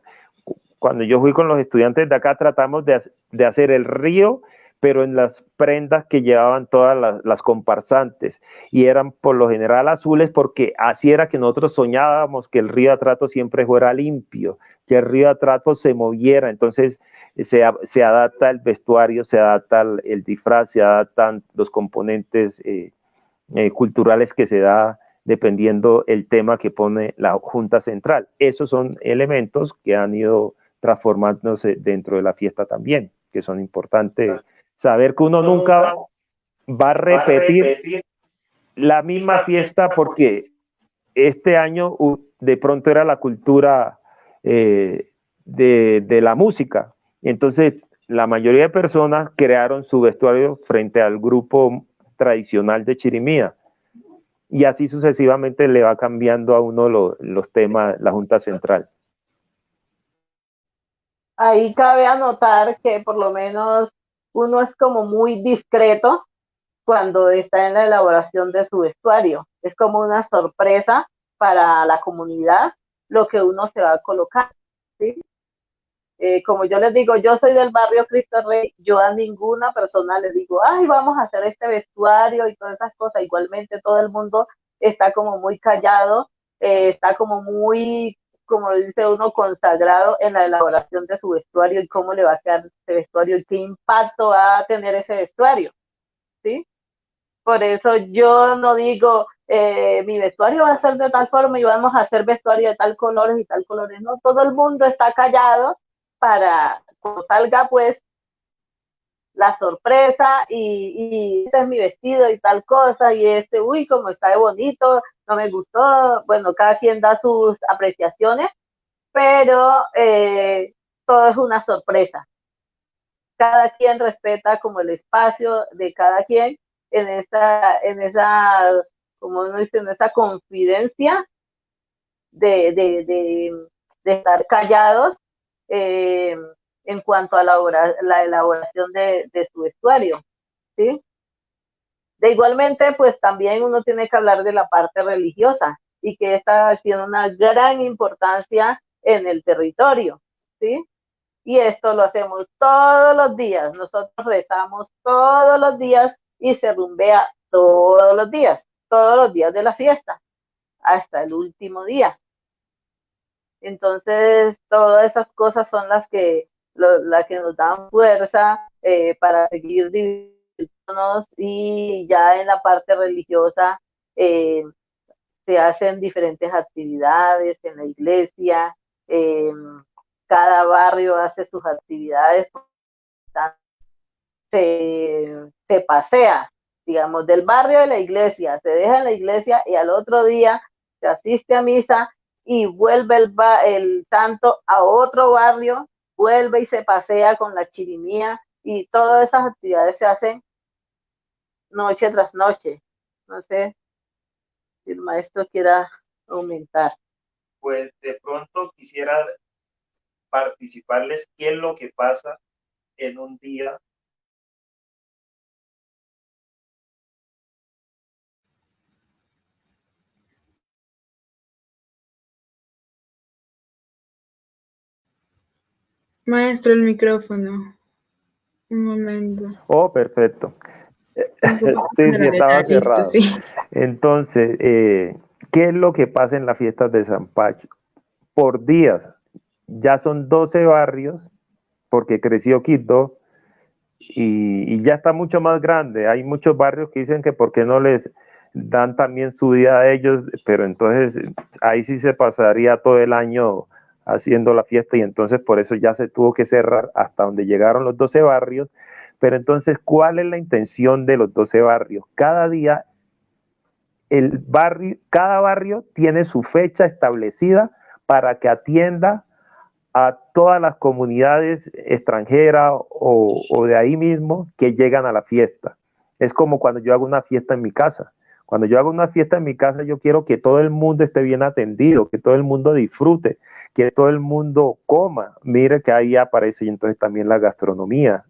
cuando yo fui con los estudiantes de acá, tratamos de hacer el río, pero en las prendas que llevaban todas las comparsantes, y eran por lo general azules, porque así era que nosotros soñábamos, que el Río Atrato siempre fuera limpio, que el Río Atrato se moviera. Entonces se adapta el vestuario, se adapta el disfraz, se adaptan los componentes culturales que se da dependiendo el tema que pone la Junta Central. Esos son elementos que han ido transformándose dentro de la fiesta también, que son importantes. Saber que uno nunca va a repetir la misma fiesta, porque este año de pronto era la cultura de la música. Entonces, la mayoría de personas crearon su vestuario frente al grupo tradicional de Chirimía. Y así sucesivamente le va cambiando a uno los temas la Junta Central. Ahí cabe anotar que por lo menos uno es como muy discreto cuando está en la elaboración de su vestuario. Es como una sorpresa para la comunidad lo que uno se va a colocar, ¿sí? Como yo les digo, yo soy del barrio Cristo Rey, yo a ninguna persona le digo, ay, vamos a hacer este vestuario y todas esas cosas. Igualmente todo el mundo está como muy callado, está como muy, como dice uno, consagrado en la elaboración de su vestuario y cómo le va a quedar ese vestuario y qué impacto va a tener ese vestuario, ¿sí? Por eso yo no digo, mi vestuario va a ser de tal forma y vamos a hacer vestuario de tal colores y tal colores. No, todo el mundo está callado para cuando salga pues la sorpresa y este es mi vestido y tal cosa y uy, como está de bonito, no me gustó. Bueno, cada quien da sus apreciaciones, pero todo es una sorpresa. Cada quien respeta como el espacio de cada quien en esa, como uno dice, en esa confidencia de estar callados en cuanto a la elaboración de su vestuario, ¿sí? De igualmente, pues también uno tiene que hablar de la parte religiosa y que esta tiene una gran importancia en el territorio, ¿sí? Y esto lo hacemos todos los días. Nosotros rezamos todos los días y se rumbea todos los días de la fiesta, hasta el último día. Entonces, todas esas cosas son las que nos dan fuerza para seguir divirtiéndonos, y ya en la parte religiosa se hacen diferentes actividades en la iglesia. Cada barrio hace sus actividades, se pasea, digamos, del barrio a la iglesia, se deja en la iglesia y al otro día se asiste a misa y vuelve el santo a otro barrio, vuelve y se pasea con la chirimía y todas esas actividades se hacen noche tras noche. No sé si el maestro quiera aumentar. Pues de pronto quisiera participarles qué es lo que pasa en un día. Maestro, el micrófono. Un momento. Oh, perfecto. Tampoco Sí, sí, estaba listo, cerrado. sí. Entonces, ¿qué es lo que pasa en las fiestas de San Pacho? Por días, ya son 12 barrios, porque creció Quito y ya está mucho más grande. Hay muchos barrios que dicen que por qué no les dan también su día a ellos, pero entonces ahí sí se pasaría todo el año haciendo la fiesta y entonces por eso ya se tuvo que cerrar hasta donde llegaron los 12 barrios. Pero entonces, ¿cuál es la intención de los 12 barrios? Cada día cada barrio tiene su fecha establecida para que atienda a todas las comunidades extranjeras o de ahí mismo que llegan a la fiesta. Es como cuando yo hago una fiesta en mi casa. Cuando yo hago una fiesta en mi casa, yo quiero que todo el mundo esté bien atendido, que todo el mundo disfrute, que todo el mundo coma. Mire que ahí aparece entonces también la gastronomía.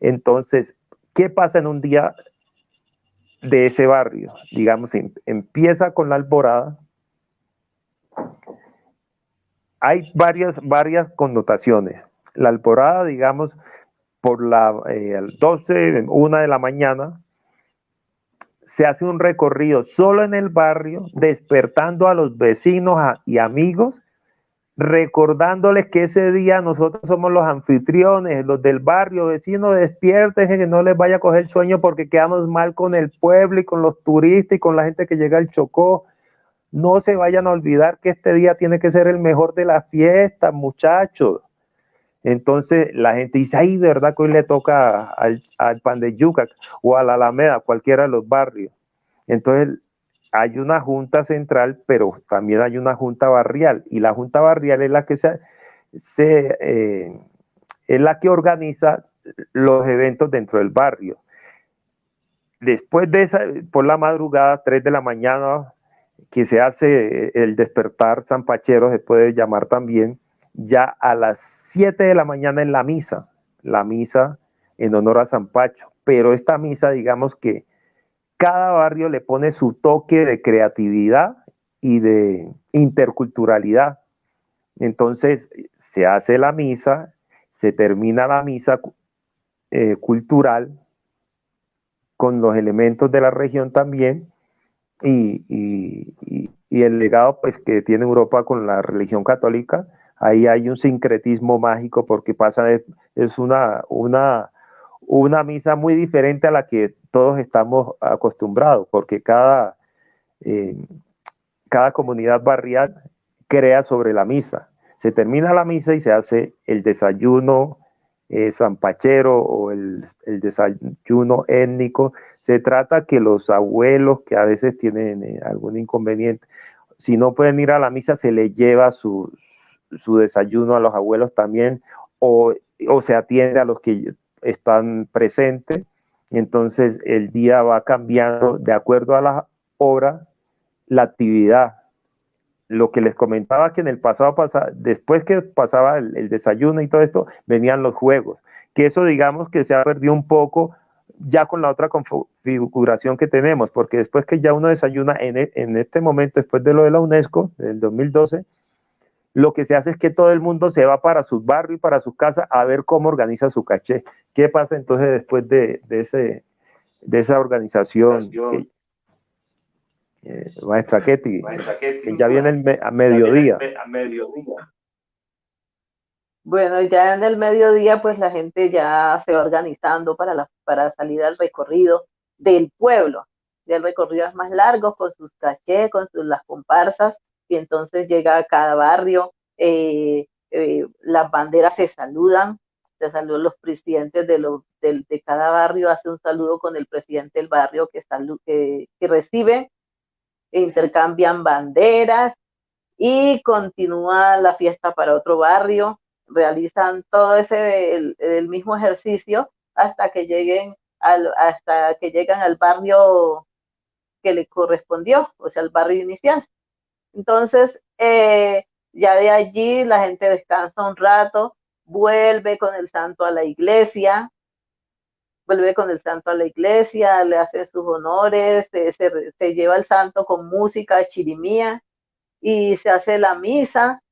Entonces, ¿qué pasa en un día de ese barrio? Digamos, empieza con la alborada. Hay varias connotaciones. La alborada, digamos, por la 12, 1 de la mañana, se hace un recorrido solo en el barrio, despertando a los vecinos y amigos, recordándoles que ese día nosotros somos los anfitriones, los del barrio, vecinos, despierten, que no les vaya a coger sueño porque quedamos mal con el pueblo y con los turistas y con la gente que llega al Chocó. No se vayan a olvidar que este día tiene que ser el mejor de las fiestas, muchachos. Entonces la gente dice, ay, ¿verdad que hoy le toca al Pan de Yuca o a la Alameda, cualquiera de los barrios? Entonces hay una junta central, pero también hay una junta barrial, y la junta barrial es la que es la que organiza los eventos dentro del barrio. Después de esa, por la madrugada, 3 de la mañana, que se hace el despertar sanpachero, se puede llamar también, ya a las 7 de la mañana en la misa en honor a San Pacho. Pero esta misa, digamos que cada barrio le pone su toque de creatividad y de interculturalidad. Entonces se hace la misa, se termina la misa cultural con los elementos de la región también, y el legado pues que tiene Europa con la religión católica. Ahí hay un sincretismo mágico porque es una misa muy diferente a la que todos estamos acostumbrados, porque eh, cada comunidad barrial crea sobre la misa. Se termina la misa y se hace el desayuno sanpachero o el desayuno étnico. Se trata que los abuelos que a veces tienen algún inconveniente, si no pueden ir a la misa, se les lleva su desayuno a los abuelos también, o se atiende a los que están presentes. Entonces el día va cambiando de acuerdo a la hora, la actividad. Lo que les comentaba que en el pasado, después que pasaba el desayuno y todo esto, venían los juegos. Que eso digamos que se ha perdido un poco ya con la otra configuración que tenemos, porque después que ya uno desayuna en este momento, después de lo de la UNESCO, del 2012, lo que se hace es que todo el mundo se va para sus barrios y para sus casas a ver cómo organiza su caché. ¿Qué pasa entonces después de esa organización? Maestra Ketty, que ya viene a mediodía. Bueno, ya en el mediodía, pues la gente ya se va organizando para salir al recorrido del pueblo. Ya el recorrido es más largo con sus cachés, las comparsas, y entonces llega a cada barrio, las banderas se saludan los presidentes de cada barrio, hace un saludo con el presidente del barrio que recibe, e intercambian banderas y continúa la fiesta para otro barrio. realizan todo el mismo ejercicio hasta que llegan al barrio que le correspondió, o sea, el barrio inicial. Entonces, ya de allí la gente descansa un rato, vuelve con el santo a la iglesia, le hace sus honores, se lleva el santo con música, chirimía, y se hace la misa,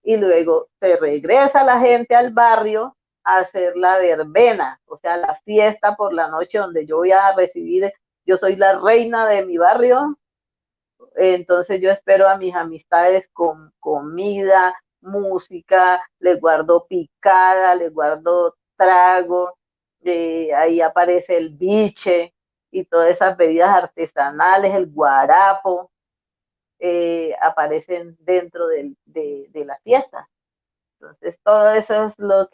y luego se regresa la gente al barrio a hacer la verbena, o sea, la fiesta por la noche donde yo voy a recibir, yo soy la reina de mi barrio, entonces yo espero a mis amistades con comida, música, les guardo picada, les guardo trago, ahí aparece el biche y todas esas bebidas artesanales, el guarapo, aparecen dentro de la fiesta. Entonces todo eso es lo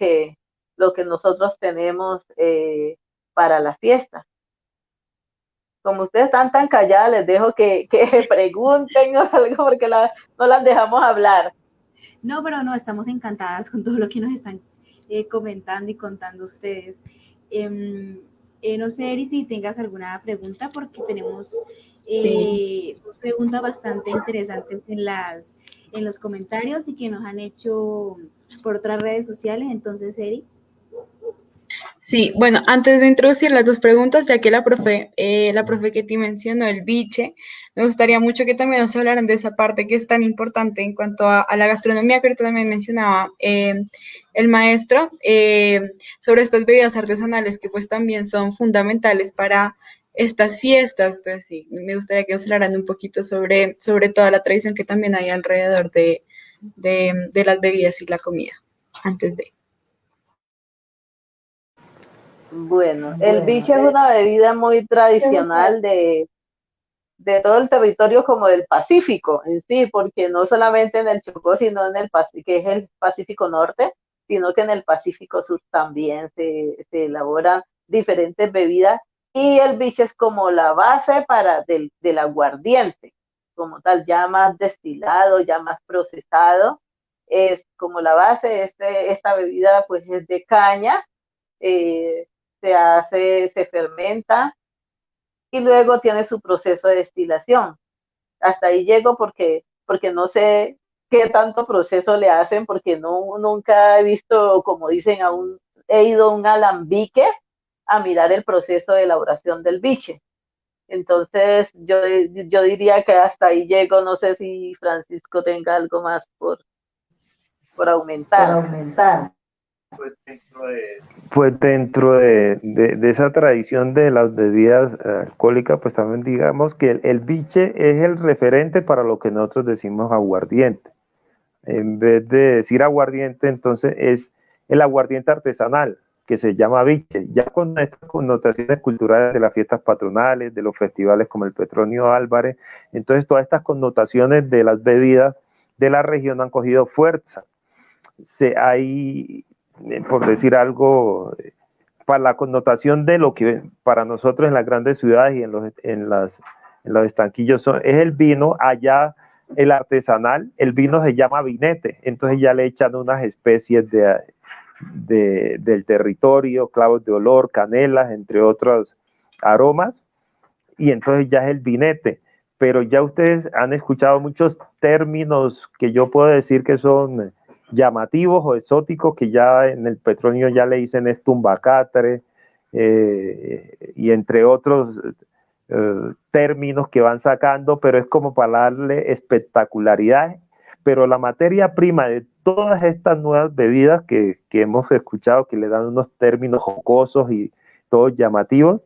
que nosotros tenemos para la fiesta. Como ustedes están tan calladas, les dejo que pregunten o algo porque no las dejamos hablar. No, pero no, estamos encantadas con todo lo que nos están comentando y contando ustedes. No sé, Eri, si tengas alguna pregunta, porque tenemos preguntas bastante interesantes en los comentarios y que nos han hecho por otras redes sociales. Entonces, Eri. Sí, bueno, antes de introducir las dos preguntas, ya que la profe Ketty mencionó el biche, me gustaría mucho que también nos hablaran de esa parte que es tan importante en cuanto a la gastronomía, que ahorita también mencionaba el maestro, sobre estas bebidas artesanales que pues también son fundamentales para estas fiestas. Entonces sí, me gustaría que nos hablaran un poquito sobre toda la tradición que también hay alrededor de las bebidas y la comida, antes de... Bueno, el biche es una bebida muy tradicional de todo el territorio como del Pacífico en sí, porque no solamente en el Chocó, sino en el Pacífico, que es el Pacífico Norte, sino que en el Pacífico Sur también se elaboran diferentes bebidas y el biche es como la base del aguardiente, como tal, ya más destilado, ya más procesado, es como la base. Esta bebida pues es de caña, eh, se fermenta y luego tiene su proceso de destilación. Hasta ahí llego porque no sé qué tanto proceso le hacen, porque nunca he visto, como dicen, he ido a un alambique a mirar el proceso de elaboración del biche. Entonces, yo diría que hasta ahí llego. No sé si Francisco tenga algo más por aumentar. Pues dentro de esa tradición de las bebidas alcohólicas, pues también digamos que el biche es el referente para lo que nosotros decimos aguardiente. En vez de decir aguardiente, entonces es el aguardiente artesanal, que se llama biche, ya con estas connotaciones culturales de las fiestas patronales, de los festivales como el Petronio Álvarez. Entonces todas estas connotaciones de las bebidas de la región han cogido fuerza. Hay, por decir algo, para la connotación de lo que para nosotros en las grandes ciudades y en los estanquillos es el vino, allá el artesanal, el vino se llama vinete, entonces ya le echan unas especies del territorio, clavos de olor, canelas, entre otros aromas, y entonces ya es el vinete. Pero ya ustedes han escuchado muchos términos que yo puedo decir que son llamativos o exóticos, que ya en el Petronio ya le dicen es tumbacatre, y entre otros términos que van sacando, pero es como para darle espectacularidad. Pero la materia prima de todas estas nuevas bebidas que hemos escuchado, que le dan unos términos jocosos y todos llamativos,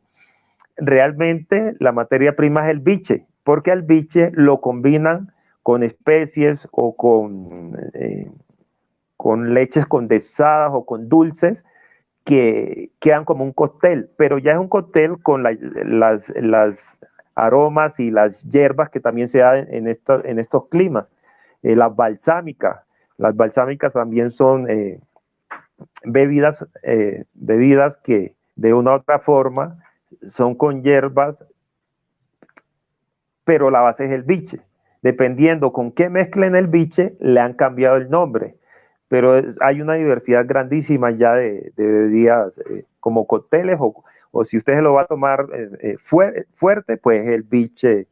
realmente la materia prima es el biche, porque al biche lo combinan con especies o con leches condensadas o con dulces que quedan como un cóctel, pero ya es un cóctel con las aromas y las hierbas que también se dan en estos climas. Las balsámicas también son bebidas que de una u otra forma son con hierbas, pero la base es el biche. Dependiendo con qué mezclen el biche, le han cambiado el nombre. pero hay una diversidad grandísima ya de bebidas como cócteles o si usted se lo va a tomar fuerte, pues el biche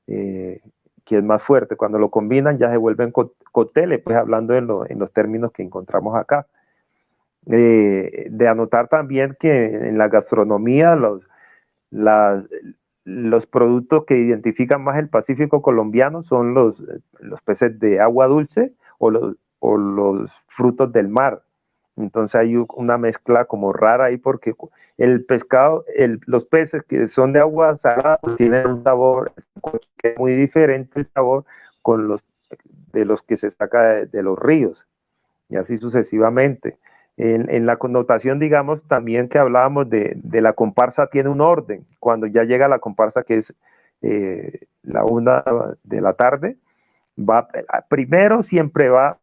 que es más fuerte. Cuando lo combinan ya se vuelven cócteles, pues hablando en los términos que encontramos acá. De anotar también que en la gastronomía los productos que identifican más el Pacífico colombiano son los peces de agua dulce o los frutos del mar. Entonces hay una mezcla como rara ahí porque el pescado, los peces que son de agua salada pues tienen un sabor que es muy diferente el sabor de los que se saca de los ríos y así sucesivamente. En la connotación, digamos, también que hablábamos de la comparsa tiene un orden. Cuando ya llega la comparsa, que es la 1 de la tarde, primero siempre va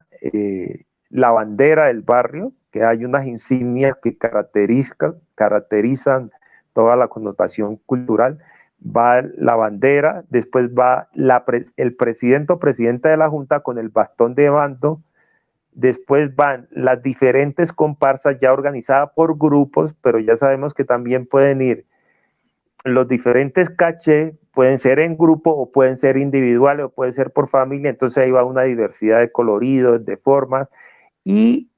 la bandera del barrio, que hay unas insignias que caracterizan toda la connotación cultural. Va la bandera, después va el presidente o presidenta de la junta con el bastón de mando. Después van las diferentes comparsas ya organizadas por grupos, pero ya sabemos que también pueden ir los diferentes cachés, pueden ser en grupo o pueden ser individuales o pueden ser por familia, entonces ahí va una diversidad de coloridos, de formas, y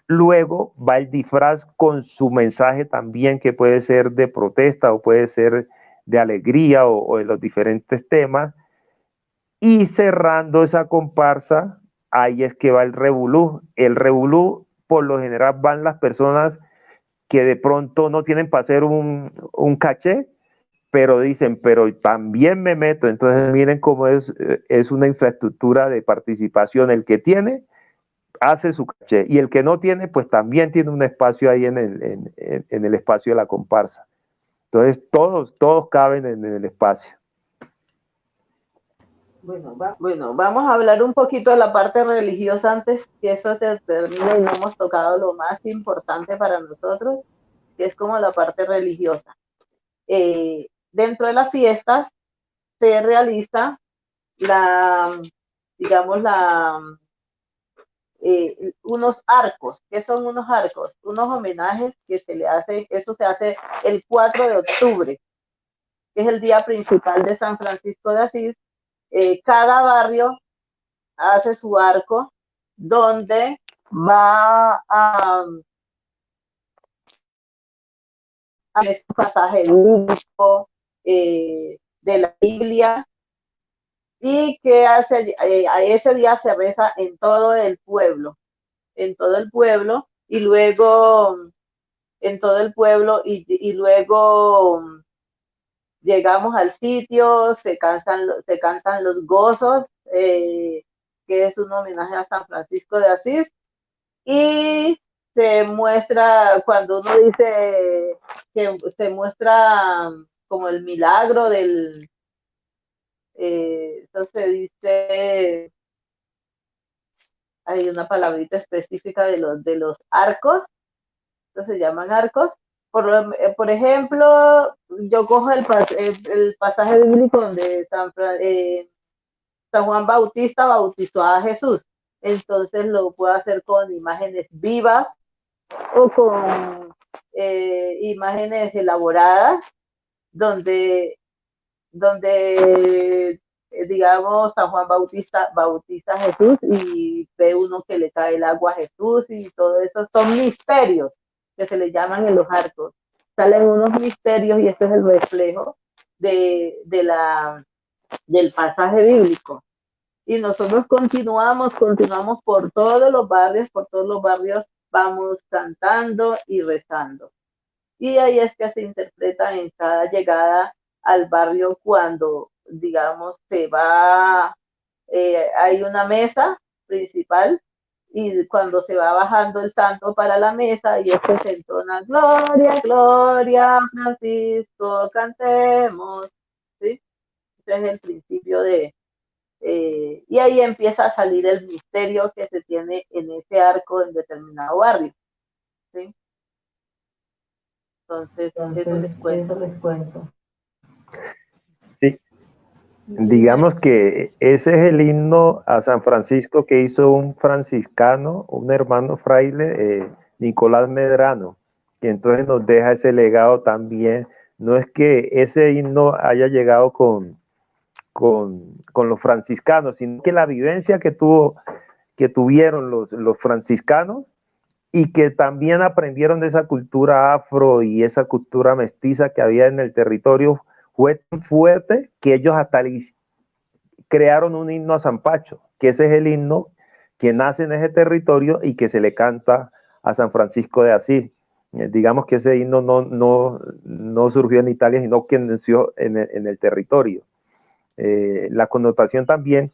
luego va el disfraz con su mensaje también, que puede ser de protesta o puede ser de alegría o de los diferentes temas, y cerrando esa comparsa, ahí es que va el revolú. El revolú, por lo general, van las personas que de pronto no tienen para hacer un caché, pero dicen, pero también me meto. Entonces miren cómo es una infraestructura de participación. El que tiene, hace su caché, y el que no tiene, pues también tiene un espacio ahí en el espacio de la comparsa. Entonces todos caben en el espacio. Bueno, vamos a hablar un poquito de la parte religiosa antes que eso se termine y no hemos tocado lo más importante para nosotros, que es como la parte religiosa. Dentro de las fiestas se realiza digamos, unos arcos. ¿Qué son unos arcos? Unos homenajes que se le hacen, eso se hace el 4 de octubre, que es el día principal de San Francisco de Asís. Cada barrio hace su arco donde va a este pasaje bíblico de la Biblia y que a ese día se reza en todo el pueblo y luego en todo el pueblo y luego llegamos al sitio, se cantan los gozos, que es un homenaje a San Francisco de Asís, y se muestra, cuando uno dice que se muestra como el milagro entonces dice, hay una palabrita específica de los arcos, entonces se llaman arcos. Por ejemplo, yo cojo el pasaje bíblico donde San Juan Bautista bautizó a Jesús. Entonces lo puedo hacer con imágenes vivas o con imágenes elaboradas donde digamos, San Juan Bautista bautiza a Jesús y ve uno que le cae el agua a Jesús y todo eso son misterios que se le llaman en los arcos. Salen unos misterios y este es el reflejo del pasaje bíblico. Y nosotros continuamos por todos los barrios vamos cantando y rezando. Y ahí es que se interpreta en cada llegada al barrio cuando, digamos, hay una mesa principal y cuando se va bajando el santo para la mesa y es que se entona Gloria, Gloria, Francisco, cantemos. ¿Sí? Ese es el principio y ahí empieza a salir el misterio que se tiene en ese arco en determinado barrio. ¿Sí? Entonces, eso les cuento. Sí. Digamos que ese es el himno a San Francisco que hizo un franciscano, un hermano fraile, Nicolás Medrano, y entonces nos deja ese legado también. No es que ese himno haya llegado con los franciscanos, sino que la vivencia que tuvieron los franciscanos y que también aprendieron de esa cultura afro y esa cultura mestiza que había en el territorio, fue tan fuerte que ellos hasta crearon un himno a San Pacho, que ese es el himno que nace en ese territorio y que se le canta a San Francisco de Asís. Digamos que ese himno no surgió en Italia, sino que nació en el territorio. La connotación también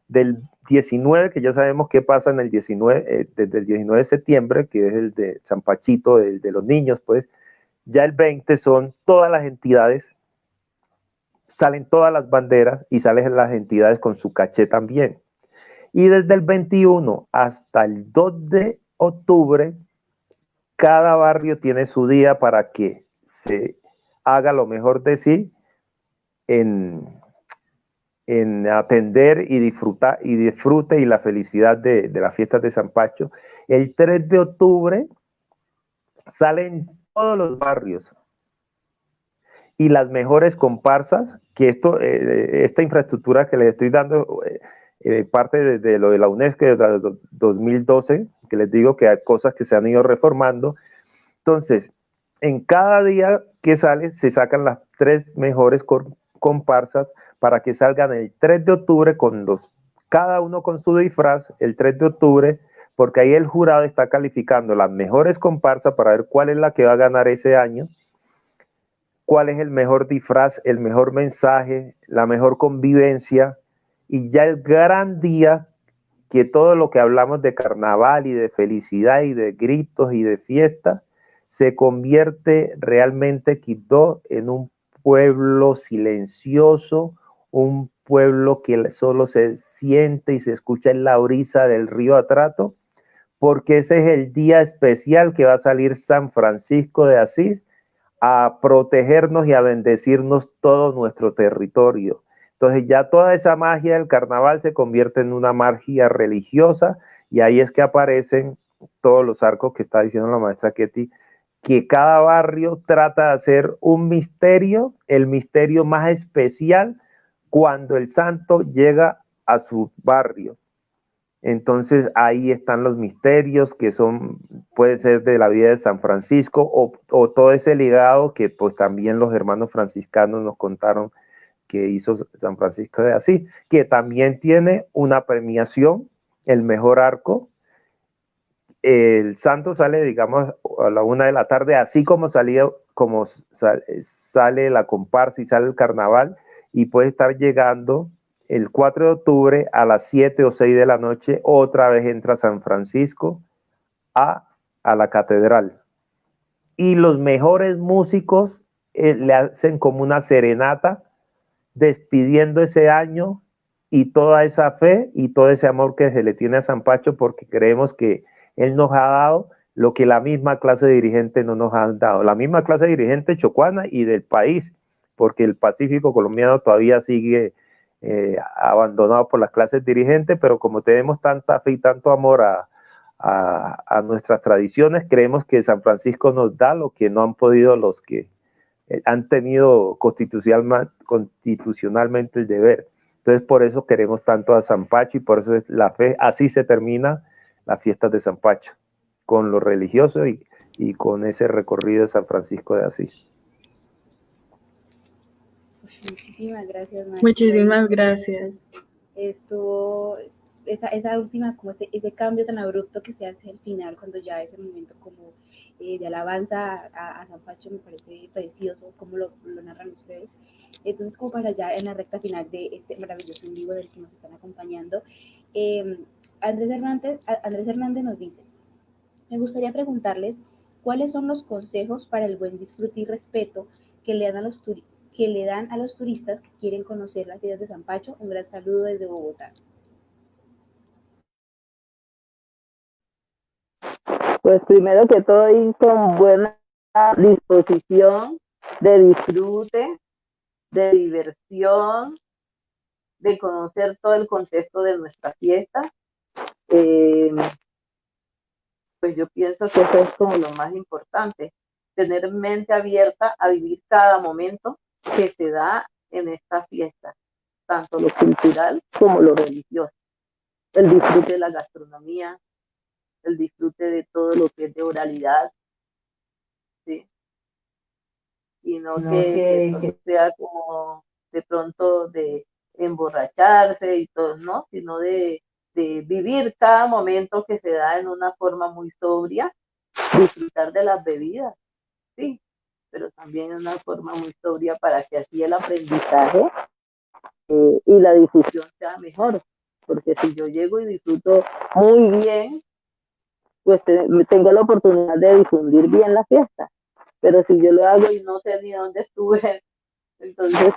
del 19, que ya sabemos qué pasa en el 19, desde el 19 de septiembre, que es el de San Pachito, el de los niños, pues, ya el 20 son todas las entidades, salen todas las banderas y salen las entidades con su caché también. Y desde el 21 hasta el 2 de octubre, cada barrio tiene su día para que se haga lo mejor de sí en atender y disfrutar y disfrute y la felicidad de las fiestas de San Pacho. El 3 de octubre salen todos los barrios y las mejores comparsas, que esta infraestructura que les estoy dando, parte de lo de la UNESCO desde 2012, que les digo que hay cosas que se han ido reformando. Entonces, en cada día que sale, se sacan las 3 mejores comparsas para que salgan el 3 de octubre cada uno con su disfraz, el 3 de octubre, porque ahí el jurado está calificando las mejores comparsas para ver cuál es la que va a ganar ese año, cuál es el mejor disfraz, el mejor mensaje, la mejor convivencia, y ya el gran día, que todo lo que hablamos de carnaval y de felicidad y de gritos y de fiesta, se convierte realmente Quibdó en un pueblo silencioso, un pueblo que solo se siente y se escucha en la brisa del río Atrato, porque ese es el día especial que va a salir San Francisco de Asís a protegernos y a bendecirnos todo nuestro territorio. Entonces ya toda esa magia del carnaval se convierte en una magia religiosa y ahí es que aparecen todos los arcos que está diciendo la maestra Ketty, que cada barrio trata de hacer un misterio, el misterio más especial cuando el santo llega a su barrio. Entonces ahí están los misterios que puede ser de la vida de San Francisco o todo ese legado que pues también los hermanos franciscanos nos contaron que hizo San Francisco de Asís, que también tiene una premiación, el mejor arco. El santo sale, digamos, a la 1 de la tarde, así como sale la comparsa y sale el carnaval, y puede estar llegando el 4 de octubre a las 7 o 6 de la noche, otra vez entra San Francisco a la catedral. Y los mejores músicos le hacen como una serenata, despidiendo ese año y toda esa fe y todo ese amor que se le tiene a San Pacho, porque creemos que él nos ha dado lo que la misma clase dirigente no nos ha dado. La misma clase dirigente chocuana y del país, porque el Pacífico colombiano todavía sigue abandonado por las clases dirigentes, pero como tenemos tanta fe y tanto amor a nuestras tradiciones, creemos que San Francisco nos da lo que no han podido los que han tenido constitucionalmente el deber. Entonces, por eso queremos tanto a San Pacho y por eso es la fe. Así se termina las fiestas de San Pacho, con lo religioso y con ese recorrido de San Francisco de Asís. Muchísimas gracias, maestra. Muchísimas gracias. Estuvo esa última, como ese cambio tan abrupto que se hace al final, cuando ya es el momento como de alabanza a San Pacho, me parece precioso como lo narran ustedes. Entonces, como para ya en la recta final de este maravilloso en vivo del que nos están acompañando, Andrés Hernández nos dice: me gustaría preguntarles cuáles son los consejos para el buen disfrute y respeto que le dan a los turistas que quieren conocer las ciudades de San Pacho. Un gran saludo desde Bogotá. Pues primero que todo, ir con buena disposición de disfrute, de diversión, de conocer todo el contexto de nuestra fiesta. Pues yo pienso que eso es como lo más importante, tener mente abierta a vivir cada momento que se da en esta fiesta, tanto lo cultural como lo religioso, el disfrute de la gastronomía, el disfrute de todo lo que es de oralidad, ¿sí? Y no que solo sea como de pronto de emborracharse y todo, ¿no? Sino de vivir cada momento que se da en una forma muy sobria, disfrutar de las bebidas, sí, pero también en una forma muy sobria para que así el aprendizaje y la difusión sea mejor. Porque si yo llego y disfruto muy bien, pues tengo la oportunidad de difundir bien la fiesta. Pero si yo lo hago y no sé ni dónde estuve, entonces,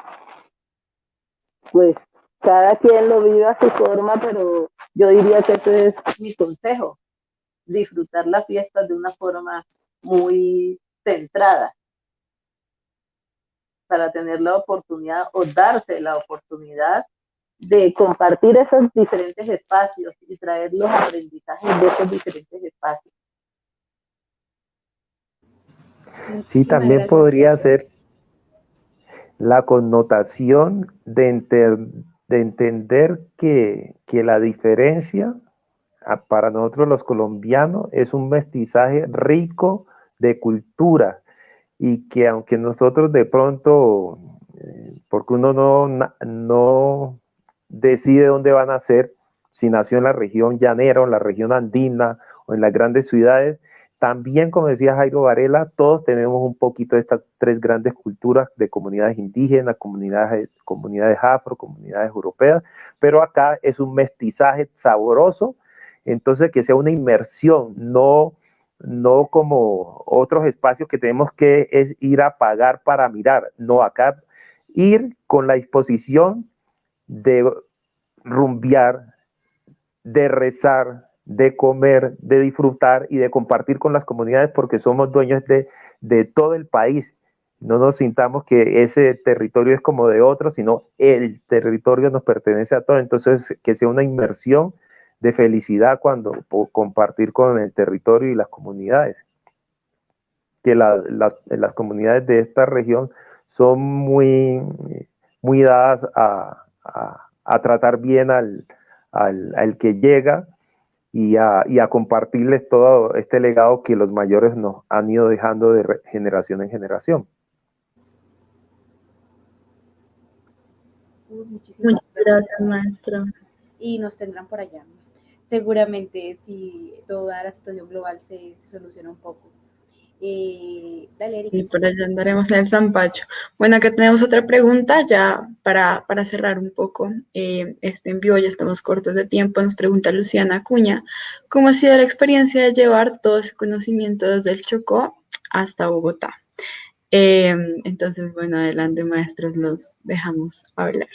pues cada quien lo vive a su forma, pero yo diría que ese es mi consejo, disfrutar la fiesta de una forma muy centrada para tener la oportunidad o darse la oportunidad de compartir esos diferentes espacios y traer los aprendizajes de esos diferentes espacios. Sí, también podría ser la connotación de entender que la diferencia para nosotros los colombianos es un mestizaje rico de cultura y que aunque nosotros de pronto, porque uno no decide dónde van a nacer, si nació en la región llanera o en la región andina o en las grandes ciudades, también, como decía Jairo Varela, todos tenemos un poquito de estas tres grandes culturas de comunidades indígenas, comunidades afro, comunidades europeas, pero acá es un mestizaje sabroso, entonces que sea una inmersión, no como otros espacios que tenemos que es ir a pagar para mirar, no, acá ir con la disposición de rumbear, de rezar, de comer, de disfrutar y de compartir con las comunidades porque somos dueños de todo el país. No nos sintamos que ese territorio es como de otro, sino el territorio nos pertenece a todos. Entonces, que sea una inmersión de felicidad cuando compartir con el territorio y las comunidades. Que las comunidades de esta región son muy dadas a tratar bien al que llega y a compartirles todo este legado que los mayores nos han ido dejando de generación en generación. Muchísimas gracias, maestro. Y nos tendrán por allá. Seguramente si toda la situación global se soluciona un poco. Dale, Erika. Y por allá andaremos en el Zampacho. Bueno, acá tenemos otra pregunta ya para cerrar un poco este envío, ya estamos cortos de tiempo. Nos pregunta Luciana Acuña, ¿cómo ha sido la experiencia de llevar todo ese conocimiento desde el Chocó hasta Bogotá? Entonces, bueno, adelante, maestros, los dejamos hablar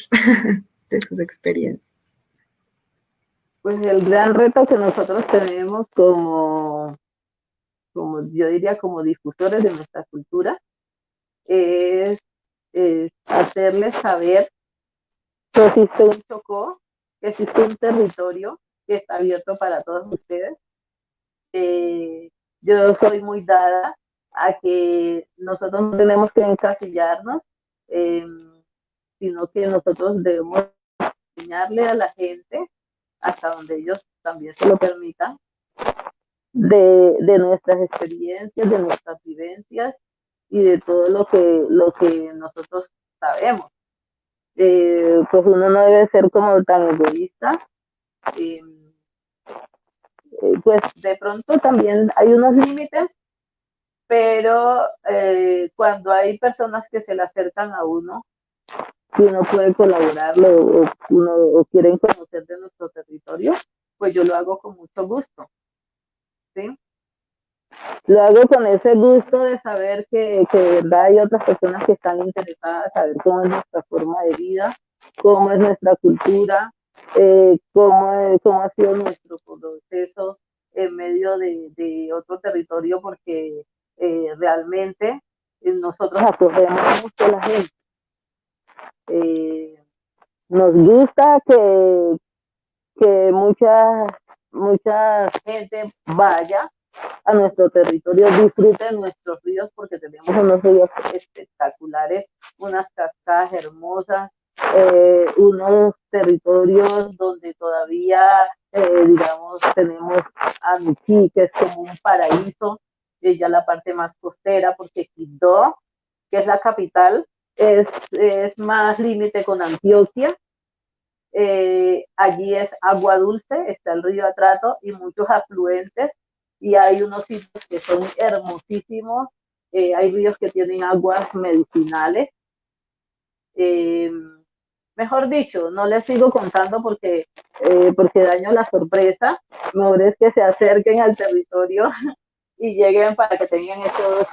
de sus experiencias. Pues el gran reto que nosotros tenemos como yo diría, como difusores de nuestra cultura, es hacerles saber que existe un Chocó, que existe un territorio que está abierto para todos ustedes. Yo soy muy dada a que nosotros no tenemos que encasillarnos, sino que nosotros debemos enseñarle a la gente, hasta donde ellos también se lo permitan, de nuestras experiencias, de nuestras vivencias y de todo lo que nosotros sabemos. Pues uno no debe ser como tan egoísta. Pues de pronto también hay unos límites, pero cuando hay personas que se le acercan a uno, si uno puede colaborarlo o quieren conocer de nuestro territorio, pues yo lo hago con mucho gusto, ¿sí? Lo hago con ese gusto de saber que de verdad hay otras personas que están interesadas en saber cómo es nuestra forma de vida, cómo es nuestra cultura, cómo ha sido nuestro proceso en medio de otro territorio, porque realmente nosotros acogemos mucho a la gente. Nos gusta que mucha gente vaya a nuestro territorio, disfrute de nuestros ríos, porque tenemos unos ríos espectaculares, unas cascadas hermosas, unos territorios donde todavía, digamos, tenemos Aniquí, que es como un paraíso, ya la parte más costera, porque Quibdó, que es la capital, es más límite con Antioquia. Allí es agua dulce, está el río Atrato y muchos afluentes, y hay unos sitios que son hermosísimos. Hay ríos que tienen aguas medicinales. Eh, Mejor dicho, no les sigo contando porque daño la sorpresa. Mejor es que se acerquen al territorio y lleguen para que tengan esos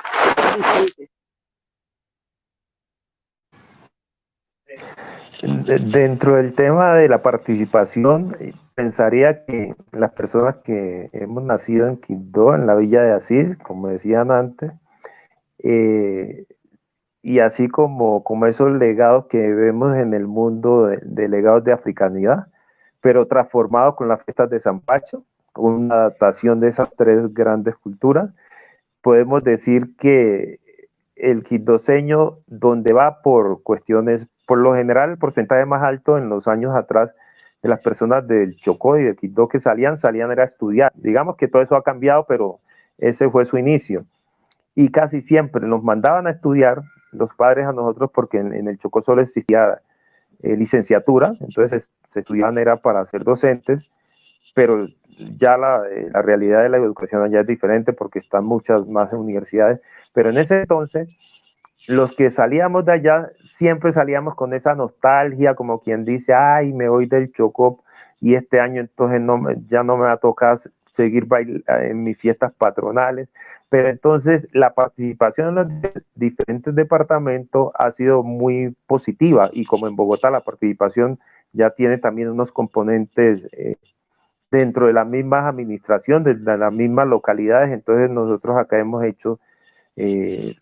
disfrutes. Dentro del tema de la participación, pensaría que las personas que hemos nacido en Quibdó, en la villa de Asís, como decían antes, eh, y así como esos legados que vemos en el mundo de legados de africanidad, pero transformados con las fiestas de San Pacho, una adaptación de esas tres grandes culturas, podemos decir que el quindoseño, donde va por cuestiones, por lo general, el porcentaje más alto en los años atrás de las personas del Chocó y del Quibdó que salían era a estudiar. Digamos que todo eso ha cambiado, pero ese fue su inicio. Y casi siempre nos mandaban a estudiar los padres a nosotros porque en el Chocó solo existía licenciatura, entonces se estudiaban era para ser docentes, pero ya la realidad de la educación allá es diferente porque están muchas más universidades, pero en ese entonces los que salíamos de allá siempre salíamos con esa nostalgia, como quien dice, ay, me voy del Chocó y este año entonces ya no me va a tocar seguir en mis fiestas patronales, pero entonces la participación en los diferentes departamentos ha sido muy positiva, y como en Bogotá la participación ya tiene también unos componentes dentro de las mismas administraciones, de las mismas localidades, entonces nosotros acá hemos hecho eh,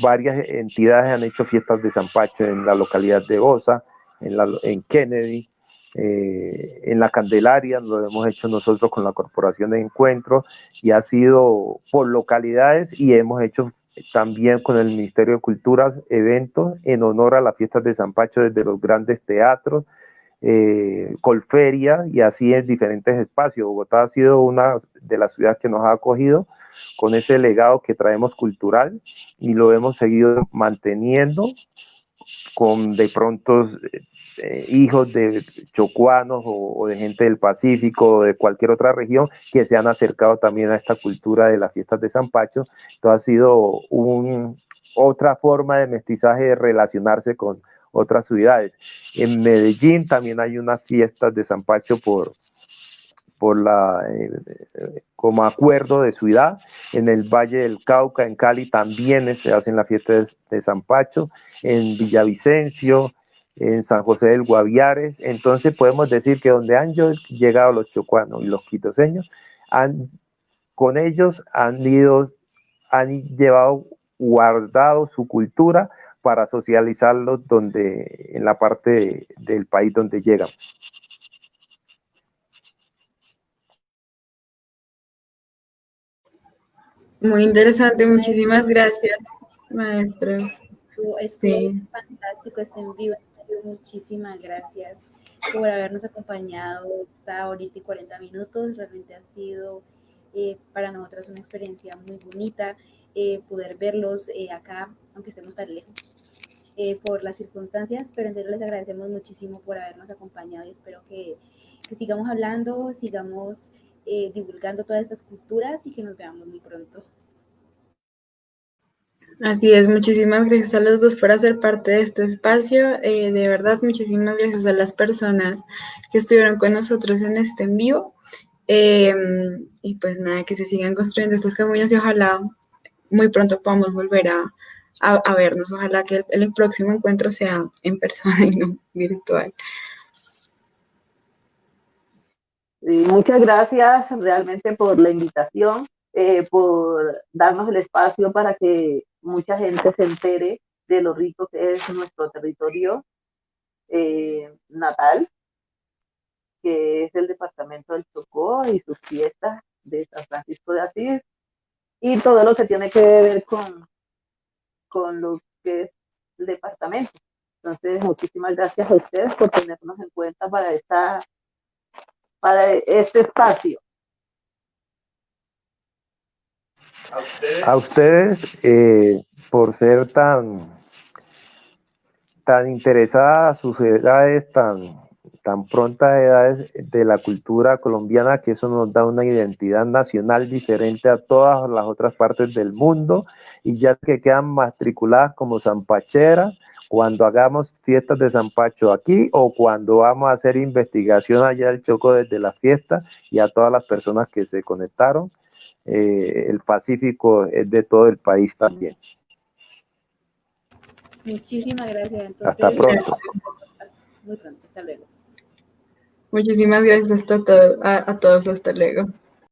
varias entidades han hecho fiestas de San Pacho en la localidad de Osa, en Kennedy, en la Candelaria, lo hemos hecho nosotros con la Corporación de Encuentro, y ha sido por localidades, y hemos hecho también con el Ministerio de Culturas eventos en honor a las fiestas de San Pacho desde los grandes teatros, Colferia, y así en diferentes espacios. Bogotá ha sido una de las ciudades que nos ha acogido con ese legado que traemos cultural, y lo hemos seguido manteniendo con de pronto hijos de chocuanos o de gente del Pacífico o de cualquier otra región que se han acercado también a esta cultura de las fiestas de San Pacho. Entonces ha sido otra forma de mestizaje, de relacionarse con otras ciudades. En Medellín también hay unas fiestas de San Pacho como acuerdo de ciudad. En el Valle del Cauca, en Cali, también se hacen las fiestas de San Pacho, en Villavicencio, en San José del Guaviares. Entonces podemos decir que donde han llegado los chocuanos y los quitoseños, con ellos han llevado guardado su cultura para socializarlos en la parte del país donde llegan. Muy interesante, muchísimas gracias, maestros. Estuvo fantástico este en vivo. Muchísimas gracias por habernos acompañado esta horita y 40 minutos. Realmente ha sido para nosotras una experiencia muy bonita poder verlos acá, aunque estemos tan lejos por las circunstancias, pero en serio les agradecemos muchísimo por habernos acompañado, y espero que sigamos hablando, sigamos divulgando todas estas culturas y que nos veamos muy pronto. Así es, muchísimas gracias a los dos por hacer parte de este espacio. De verdad, muchísimas gracias a las personas que estuvieron con nosotros en este en vivo. Y pues nada, que se sigan construyendo estos caminos y ojalá muy pronto podamos volver a vernos. Ojalá que el próximo encuentro sea en persona y no virtual. Muchas gracias realmente por la invitación, por darnos el espacio para que mucha gente se entere de lo rico que es nuestro territorio. natal, que es el departamento del Chocó y sus fiestas de San Francisco de Asís, y todo lo que tiene que ver con lo que es el departamento. Entonces, muchísimas gracias a ustedes por tenernos en cuenta para este espacio. A ustedes, por ser tan interesadas, sus edades, tan prontas edades de la cultura colombiana, que eso nos da una identidad nacional diferente a todas las otras partes del mundo, y ya que quedan matriculadas como zampacheras, cuando hagamos fiestas de Zampacho aquí, o cuando vamos a hacer investigación allá del Chocó desde la fiesta, y a todas las personas que se conectaron, el Pacífico es de todo el país también. Muchísimas gracias. Entonces, hasta pronto. Muy pronto, hasta luego. Muchísimas gracias a todos, hasta luego.